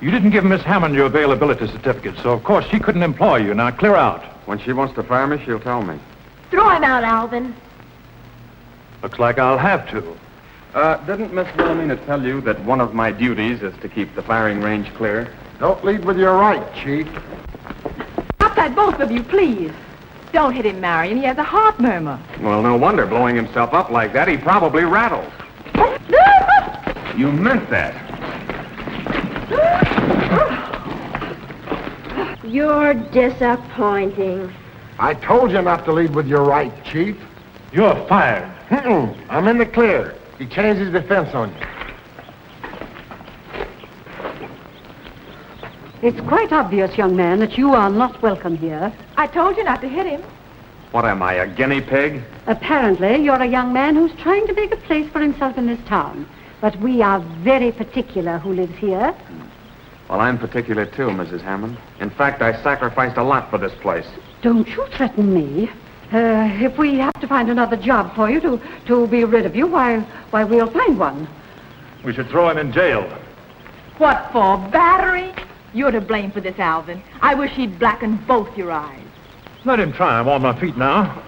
you didn't give Miss Hammond your availability certificate, so of course she couldn't employ you. Now clear out. When she wants to fire me, she'll tell me. Throw him out, Alvin. Looks like I'll have to. Didn't Miss Wilhelmina tell you that one of my duties is to keep the firing range clear? Don't lead with your right, Chief. Stop that, both of you, please. Don't hit him, Marion. He has a heart murmur. Well, no wonder, blowing himself up like that, he probably rattled. You meant that. You're disappointing. I told you not to lead with your right, Chief. You're fired. I'm in the clear. He changed his defense on you. It's quite obvious, young man, that you are not welcome here. I told you not to hit him. What am I, a guinea pig? Apparently, you're a young man who's trying to make a place for himself in this town. But we are very particular who lives here. Well, I'm particular too, Mrs. Hammond. In fact, I sacrificed a lot for this place. Don't you threaten me. If we have to find another job for you to be rid of you, why, we'll find one. We should throw him in jail. What for? Battery? You're to blame for this, Alvin. I wish he'd blackened both your eyes. Let him try. I'm on my feet now.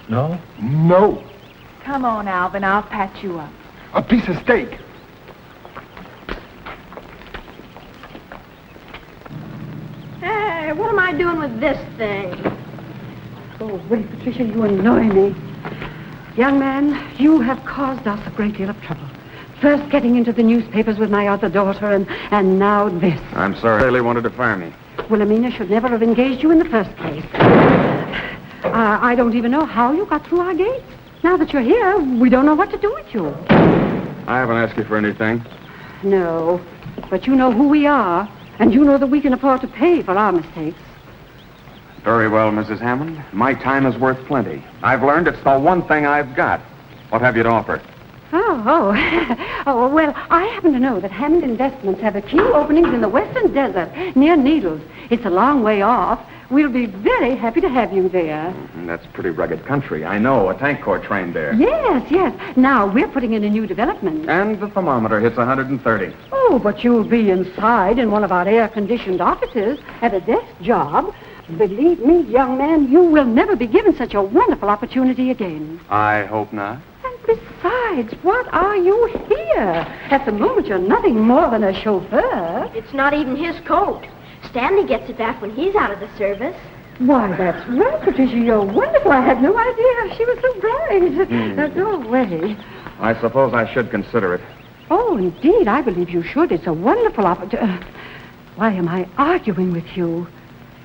No? No. Come on, Alvin. I'll patch you up. A piece of steak. Hey, what am I doing with this thing? Oh, Willie, Patricia, you annoy me. Young man, you have caused us a great deal of trouble. First getting into the newspapers with my other daughter, and now this. I'm sorry. Bailey wanted to fire me. Wilhelmina should never have engaged you in the first place. I don't even know how you got through our gates. Now that you're here, we don't know what to do with you. I haven't asked you for anything. No, but you know who we are, and you know that we can afford to pay for our mistakes. Very well, Mrs. Hammond. My time is worth plenty. I've learned it's the one thing I've got. What have you to offer? Oh, well, I happen to know that Hammond Investments have a few openings in the western desert near Needles. It's a long way off. We'll be very happy to have you there. That's pretty rugged country. I know. A tank car trained there. Yes. Now, we're putting in a new development. And the thermometer hits 130. Oh, but you'll be inside in one of our air-conditioned offices at a desk job. Believe me, young man, you will never be given such a wonderful opportunity again. I hope not. And besides, what are you here? At the moment, you're nothing more than a chauffeur. It's not even his coat. Stanley gets it back when he's out of the service. Why, that's right, Patricia. You're wonderful. I had no idea she was so bright. Now, go away. I suppose I should consider it. Oh, indeed, I believe you should. It's a wonderful opportunity. Why am I arguing with you?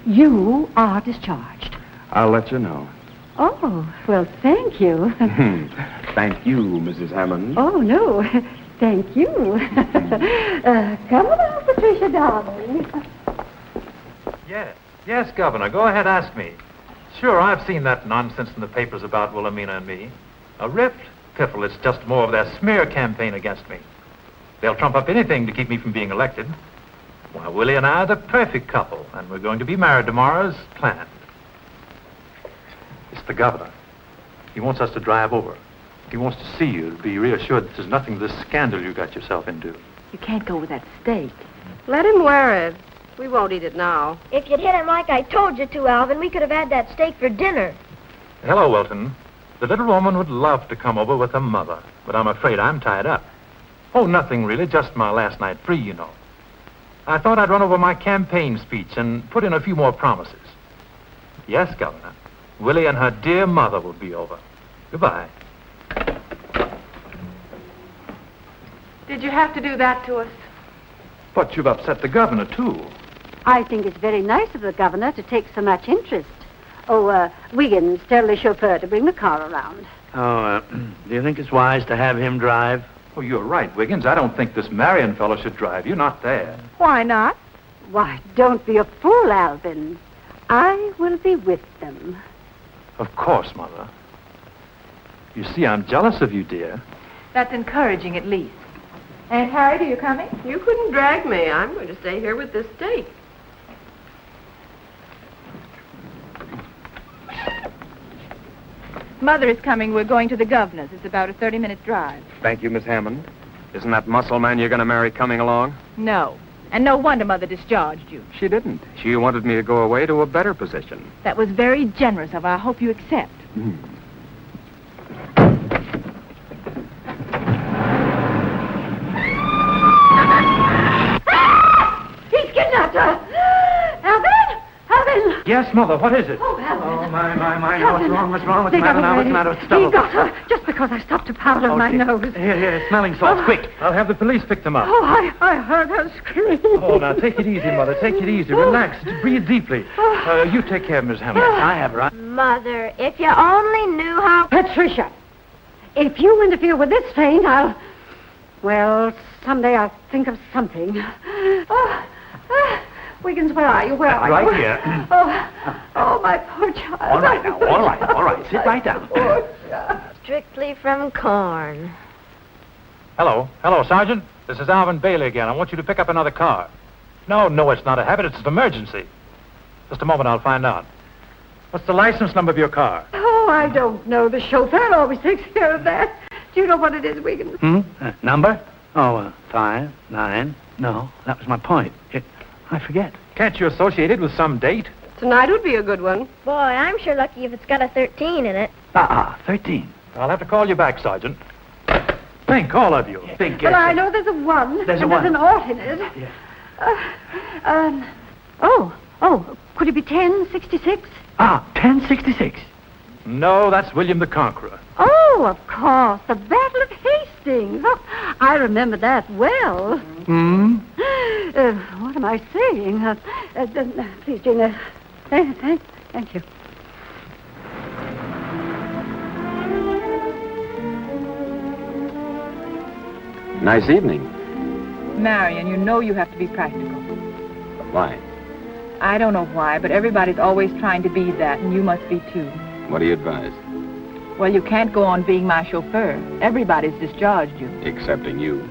You are discharged. I'll let you know. Oh, well, thank you. Thank you, Mrs. Hammond. Oh, no. Thank you. Come along, Patricia, darling. Yes, Governor. Go ahead, ask me. Sure, I've seen that nonsense in the papers about Wilhelmina and me. A rift? Piffle, it's just more of their smear campaign against me. They'll trump up anything to keep me from being elected. Why, Willie and I are the perfect couple, and we're going to be married tomorrow as planned. It's the governor. He wants us to drive over. He wants to see you to be reassured that there's nothing to this scandal you got yourself into. You can't go with that steak. Let him wear it. We won't eat it now. If you'd hit him like I told you to, Alvin, we could have had that steak for dinner. Hello, Wilton. The little woman would love to come over with her mother, but I'm afraid I'm tied up. Oh, nothing really, just my last night free, you know. I thought I'd run over my campaign speech and put in a few more promises. Yes, Governor. Willie and her dear mother will be over. Goodbye. Did you have to do that to us? But you've upset the governor, too. I think it's very nice of the governor to take so much interest. Oh, Wiggins, tell the chauffeur to bring the car around. Oh, do you think it's wise to have him drive? Oh, you're right, Wiggins. I don't think this Marion fellow should drive. You're not there. Why not? Why, don't be a fool, Alvin. I will be with them. Of course, Mother. You see, I'm jealous of you, dear. That's encouraging, at least. Aunt Harriet, are you coming? You couldn't drag me. I'm going to stay here with this steak. Mother is coming. We're going to the governor's. It's about a 30-minute drive. Thank you, Miss Hammond. Isn't that muscle man you're going to marry coming along? No. And no wonder Mother discharged you. She didn't. She wanted me to go away to a better position. That was very generous of her. I hope you accept. He's kidnapped her! Alvin! Alvin! Yes, Mother, what is it? Oh, Alvin. Oh, my. Now, what's wrong? What's the They got matter now? What's away. the matter? What's the He trouble? got her just because I stopped to powder my nose. Here, smelling salts, quick. I'll have the police pick them up. Oh, I heard her scream. Oh, now, take it easy, Mother. Take it easy. Relax. Breathe deeply. You take care of Miss Hammond. I have her. Mother, if you only knew how... Patricia, if you interfere with this faint, Well, someday I'll think of something. Wiggins, where are you? Where are Right you? here. Oh, my poor child. All right now, all right. Sit right down. Strictly from corn. Hello, Sergeant. This is Alvin Bailey again. I want you to pick up another car. No, it's not a habit. It's an emergency. Just a moment, I'll find out. What's the license number of your car? Oh, I don't know. The chauffeur always takes care of that. Do you know what it is, Wiggins? Number? Oh, 5, 9. No, that was my point. I forget. Can't you associate it with some date? Tonight would be a good one. Boy, I'm sure lucky if it's got a 13 in it. 13. I'll have to call you back, Sergeant. Think, all of you. Think. Well, I know there's a 1. There's a and 1. There's an ought in it. Could it be 1066? 1066. No, that's William the Conqueror. Oh, of course, the Battle of Hastings. Oh, I remember that well. What am I saying? Please, Jane, thank you. Nice evening. Marion, you know you have to be practical. Why? I don't know why, but everybody's always trying to be that, and you must be too. What do you advise? Well, you can't go on being my chauffeur. Everybody's discharged you. Excepting you.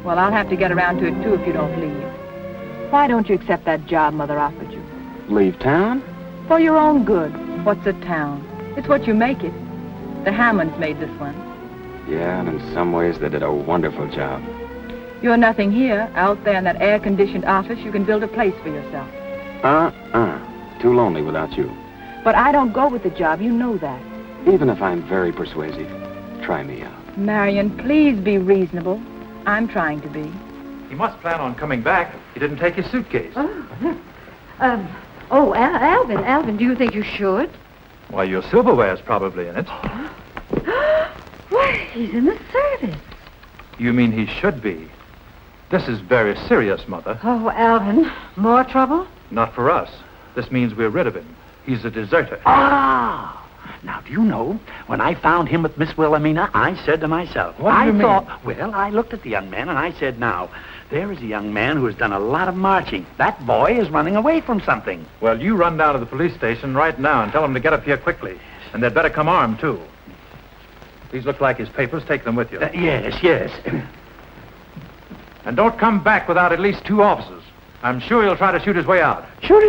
Well, I'll have to get around to it, too, if you don't leave. Why don't you accept that job Mother offered you? Leave town? For your own good. What's a town? It's what you make it. The Hammonds made this one. Yeah, and in some ways they did a wonderful job. You're nothing here. Out there in that air-conditioned office, you can build a place for yourself. Too lonely without you. But I don't go with the job. You know that. Even if I'm very persuasive, try me out. Marion, please be reasonable. I'm trying to be. He must plan on coming back. He didn't take his suitcase. Alvin, do you think you should? Why, your silverware's probably in it. Why, he's in the service. You mean he should be? This is very serious, Mother. Oh, Alvin, more trouble? Not for us. This means we're rid of him. He's a deserter. Now, do you know, when I found him with Miss Wilhelmina, I said to myself, What do you mean? I looked at the young man and I said, now, there is a young man who has done a lot of marching. That boy is running away from something. Well, you run down to the police station right now and tell them to get up here quickly. And they'd better come armed, too. These look like his papers. Take them with you. Yes. And don't come back without at least 2 officers. I'm sure he'll try to shoot his way out. Shoot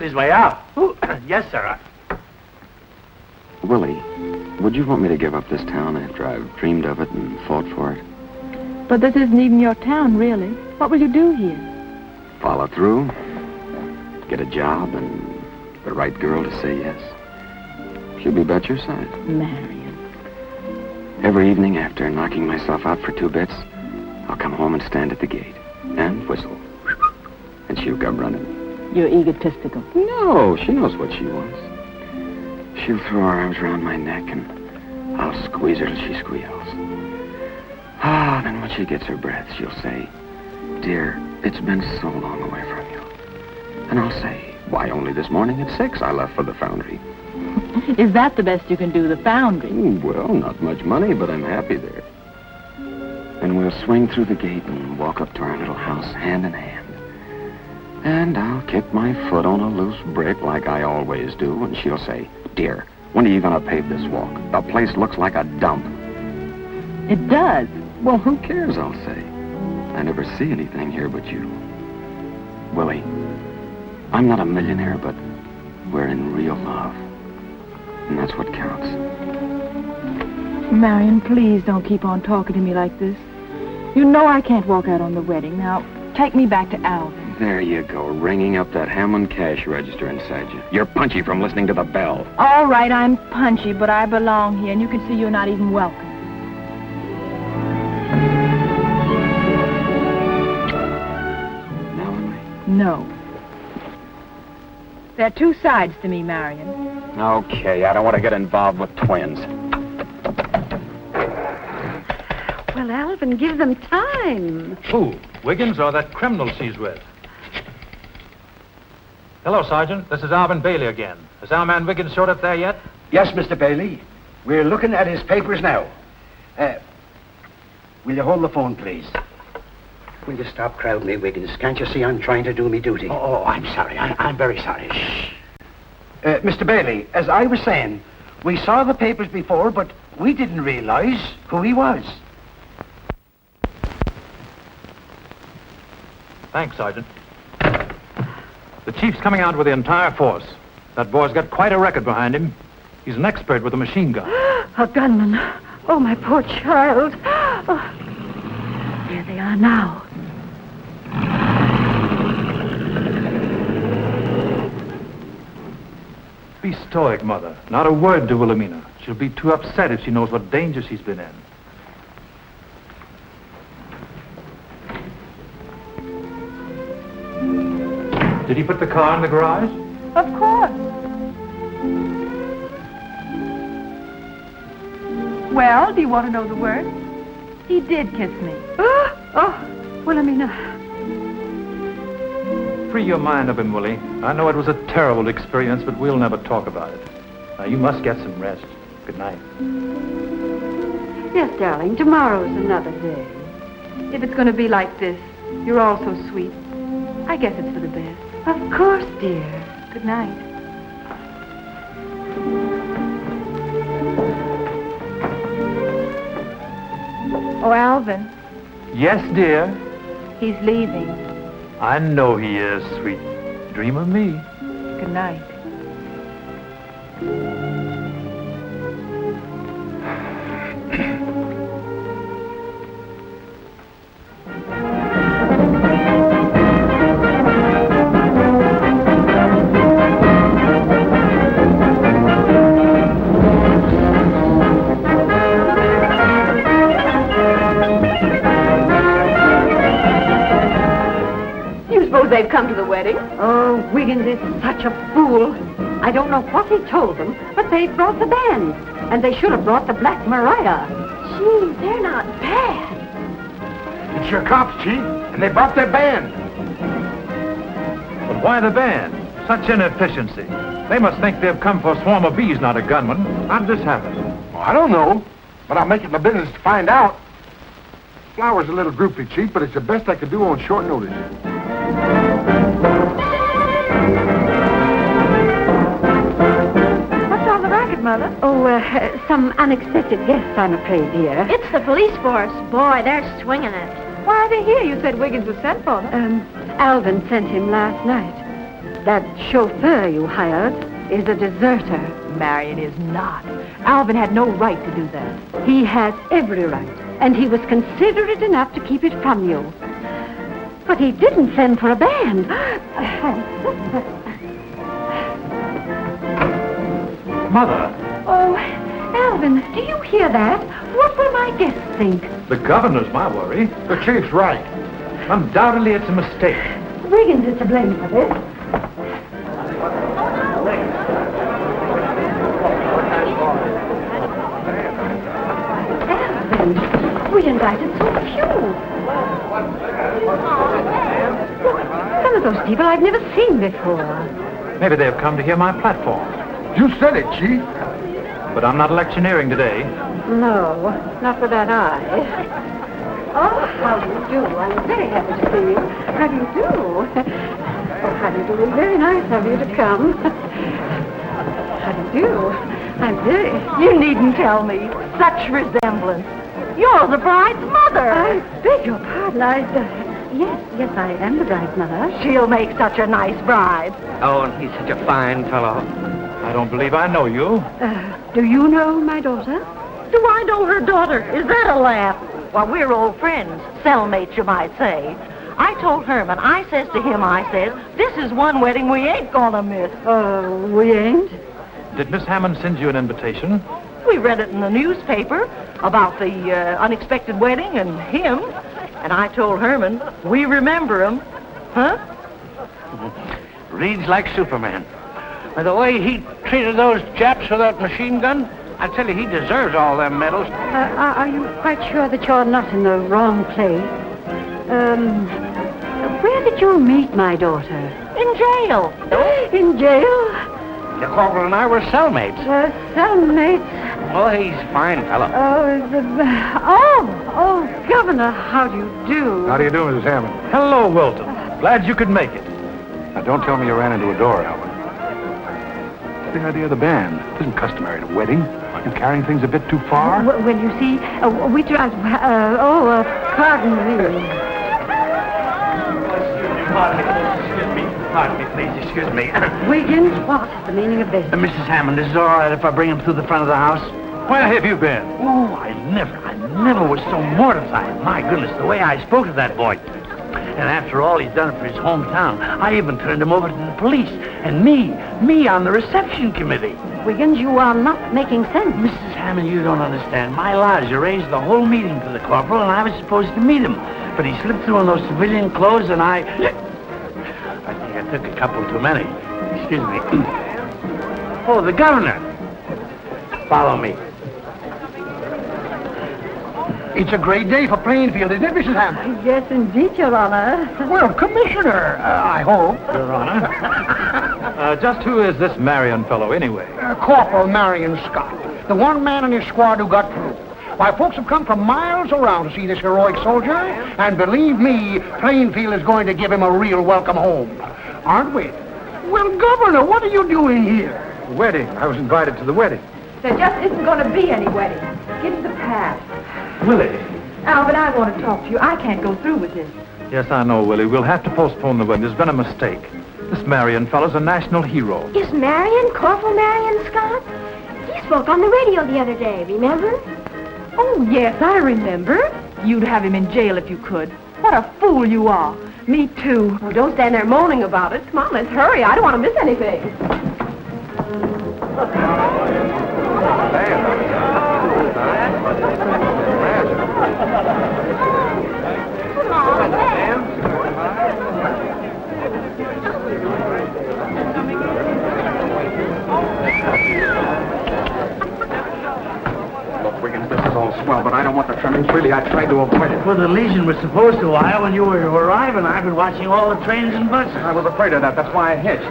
his way out? Yes, sir. Willie, would you want me to give up this town after I've dreamed of it and fought for it? But this isn't even your town, really. What will you do here? Follow through, get a job, and the right girl to say yes. She'll be about your side. Marion. Every evening after knocking myself out for 2 bits, I'll come home and stand at the gate and whistle. And she'll come running. You're egotistical. No, she knows what she wants. She'll throw her arms around my neck and I'll squeeze her till she squeals. Then when she gets her breath, she'll say, "Dear, it's been so long away from you." And I'll say, "Why, only this morning at 6 I left for the foundry." Is that the best you can do, the foundry? Well, not much money, but I'm happy there. And we'll swing through the gate and walk up to our little house hand in hand. And I'll kick my foot on a loose brick like I always do, and she'll say, "Dear, when are you going to pave this walk? The place looks like a dump." It does. Well, who cares, I'll say. I never see anything here but you. Willie, I'm not a millionaire, but we're in real love. And that's what counts. Marion, please don't keep on talking to me like this. You know I can't walk out on the wedding. Now, take me back to Alvin. There you go, ringing up that Hammond cash register inside you. You're punchy from listening to the bell. All right, I'm punchy, but I belong here, and you can see you're not even welcome. Now am I? No. There are 2 sides to me, Marion. Okay, I don't want to get involved with twins. Well, Alvin, give them time. Who? Wiggins or that criminal she's with? Hello, Sergeant. This is Alvin Bailey again. Has our man Wiggins showed up there yet? Yes, Mr. Bailey. We're looking at his papers now. Will you hold the phone, please? Will you stop crowding me, Wiggins? Can't you see I'm trying to do me duty? Oh, I'm sorry. I'm very sorry. Shh. Mr. Bailey, as I was saying, we saw the papers before, but we didn't realize who he was. Thanks, Sergeant. The chief's coming out with the entire force. That boy's got quite a record behind him. He's an expert with a machine gun. A gunman. Oh, my poor child. Oh. There they are now. Be stoic, Mother. Not a word to Wilhelmina. She'll be too upset if she knows what danger she's been in. Did he put the car in the garage? Of course. Well, do you want to know the worst? He did kiss me. Oh, Wilhelmina. Free your mind of him, Willie. I know it was a terrible experience, but we'll never talk about it. Now, you must get some rest. Good night. Yes, darling, tomorrow's another day. If it's going to be like this, you're all so sweet. I guess it's for the best. Of course, dear. Good night. Oh, Alvin, Yes, dear. he's leaving. I know he is, sweet. Dream of me. Good night. You suppose they've come to the wedding? Oh, Wiggins is such a fool. I don't know what he told them, but they brought the band. And they should have brought the Black Maria. Gee, they're not bad. It's your cops, Chief, and they brought their band. But why the band? Such inefficiency. They must think they've come for a swarm of bees, not a gunman. How did this happen? Well, I don't know, but I'll make it my business to find out. Flower's a little groupie, Chief, but it's the best I could do on short notice. What's all the racket, Mother? Oh, some unexpected guests, I'm afraid, dear. It's the police force. Boy, they're swinging it. Why are they here? You said Wiggins was sent for them. Alvin sent him last night. That chauffeur you hired is a deserter. Marion is not. Alvin had no right to do that. He has every right, and he was considerate enough to keep it from you. But he didn't send for a band. Mother, Oh, Alvin, do you hear that? What will my guests think? the governor's my worry. The Chief's right. Undoubtedly, it's a mistake. Wiggins is to blame for this. Alvin, we invited so few. Some of those people I've never seen before. Maybe they've come to hear my platform. You said it, Chief. But I'm not electioneering today. No, not with that eye. Oh, how do you do? I'm very happy to see you. How do you do? Oh, how do you do? Very nice of you to come. How do you do? I'm very... You needn't tell me. Such resemblance. You're the bride's mother. I beg your pardon. Yes, I am the bride's mother. She'll make such a nice bride. Oh, and he's such a fine fellow. I don't believe I know you. Do you know my daughter? Do I know her daughter? Is that a laugh? Well, we're old friends. Cellmates, you might say. I told Herman, I says to him, I says, this is one wedding we ain't gonna miss. We ain't? Did Miss Hammond send you an invitation? We read it in the newspaper about the unexpected wedding and him. And I told Herman, we remember him. Huh? Reads like Superman. And the way he treated those chaps with that machine gun, I tell you, he deserves all them medals. Are you quite sure that you're not in the wrong place? Where did you meet my daughter? In jail. In jail? The corporal and I were cellmates. Cellmates. Oh, he's a fine fellow. Oh, Governor, how do you do? How do you do, Mrs. Hammond? Hello, Wilton. Glad you could make it. Now, don't tell me you ran into a door, Alvin. What's the idea of the band? It isn't customary at a wedding. Aren't you carrying things a bit too far? Well, you see, we tried... pardon me. Pardon me, please. Excuse me. Wiggins, what's the meaning of this? Mrs. Hammond, is it all right if I bring him through the front of the house? Where have you been? Oh, I never was so mortified. My goodness, the way I spoke to that boy. And after all he's done for his hometown, I even turned him over to the police. And me on the reception committee. Wiggins, you are not making sense. Mrs. Hammond, you don't understand. My lodge arranged the whole meeting for the corporal, and I was supposed to meet him. But he slipped through in those civilian clothes, and I think I took a couple too many. Excuse me. Oh, the governor. Follow me. It's a great day for Plainfield, isn't it, Mrs. Hammond? Yes, indeed, Your Honor. Well, Commissioner, I hope. Your Honor. Just who is this Marion fellow, anyway? Corporal Marion Scott, the one man in his squad who got through. Why, folks have come from miles around to see this heroic soldier, and believe me, Plainfield is going to give him a real welcome home. Aren't we? Well, Governor, what are you doing here? The wedding. I was invited to the wedding. There just isn't going to be any wedding. Give him the pass. Willie. Alvin, I want to talk to you. I can't go through with this. Yes, I know, Willie. We'll have to postpone the wedding. There's been a mistake. This Marion fellow's a national hero. Is Marion Corporal Marion Scott? He spoke on the radio the other day, remember? Oh, yes, I remember. You'd have him in jail if you could. What a fool you are. Me too. Oh, don't stand there moaning about it. Come on, let's hurry. I don't want to miss anything. Look, Wiggins, this is all swell, but I don't want the trimmings. Really, I tried to avoid it. Well, the Legion was supposed to arrive when you were arriving. I've been watching all the trains and buses. I was afraid of that. That's why I hitched.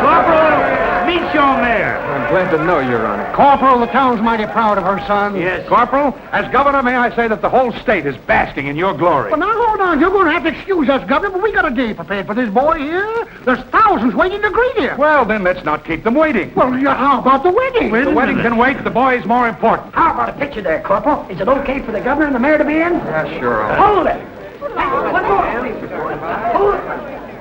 Corporal, meet your mare. I'm glad to know, Your Honor. Corporal, the town's mighty proud of her son. Yes. Corporal, as governor, may I say that the whole state is basking in your glory. Well, now, hold on. You're going to have to excuse us, Governor, but we got a day prepared for this boy here. There's thousands waiting to greet him. Well, then let's not keep them waiting. Well, how about the wedding? The wedding can wait. The boy's more important. How about a picture there, Corporal? Is it okay for the governor and the mayor to be in? Yeah, sure. Hold it. One more, please. Hold it.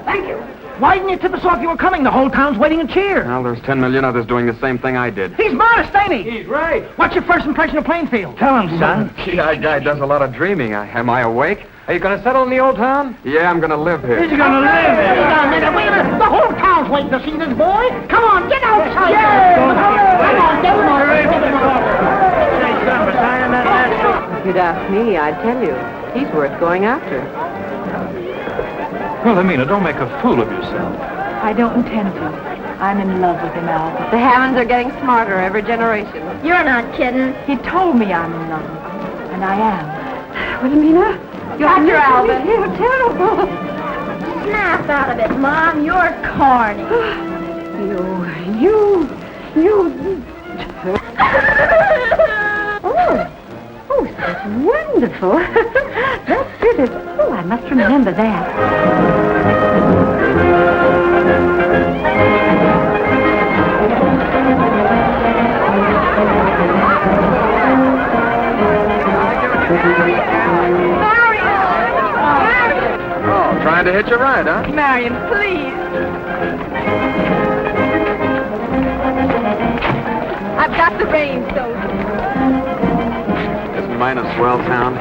Thank you. Why didn't you tip us off you were coming? The whole town's waiting in cheer. Well, there's 10 million others doing the same thing I did. He's modest, ain't he? He's right. What's your first impression of Plainfield? Tell him, son. Gee, that guy does a lot of dreaming. Am I awake? Are you going to settle in the old town? Yeah, I'm going to live here. He's going to live Wait here. a minute, wait a minute. The whole town's waiting to see this boy. Come on, get outside. Yeah. Come on, get him on. Say, son, was I in that last If you'd ask me, I'd tell you. He's worth going after. Wilhelmina, don't make a fool of yourself. I don't intend to. I'm in love with him, Alvin. The Hammonds are getting smarter every generation. You're not kidding. He told me I'm in love with him, and I am. Wilhelmina, Got your Alvin. You're terrible. Snap out of it, Mom. You're corny. You. Oh, that's wonderful. That's pretty. Oh, I must remember that. Oh, trying to hitch a ride, huh? Marion, please. I've got the reins, so Isn't mine a swell town?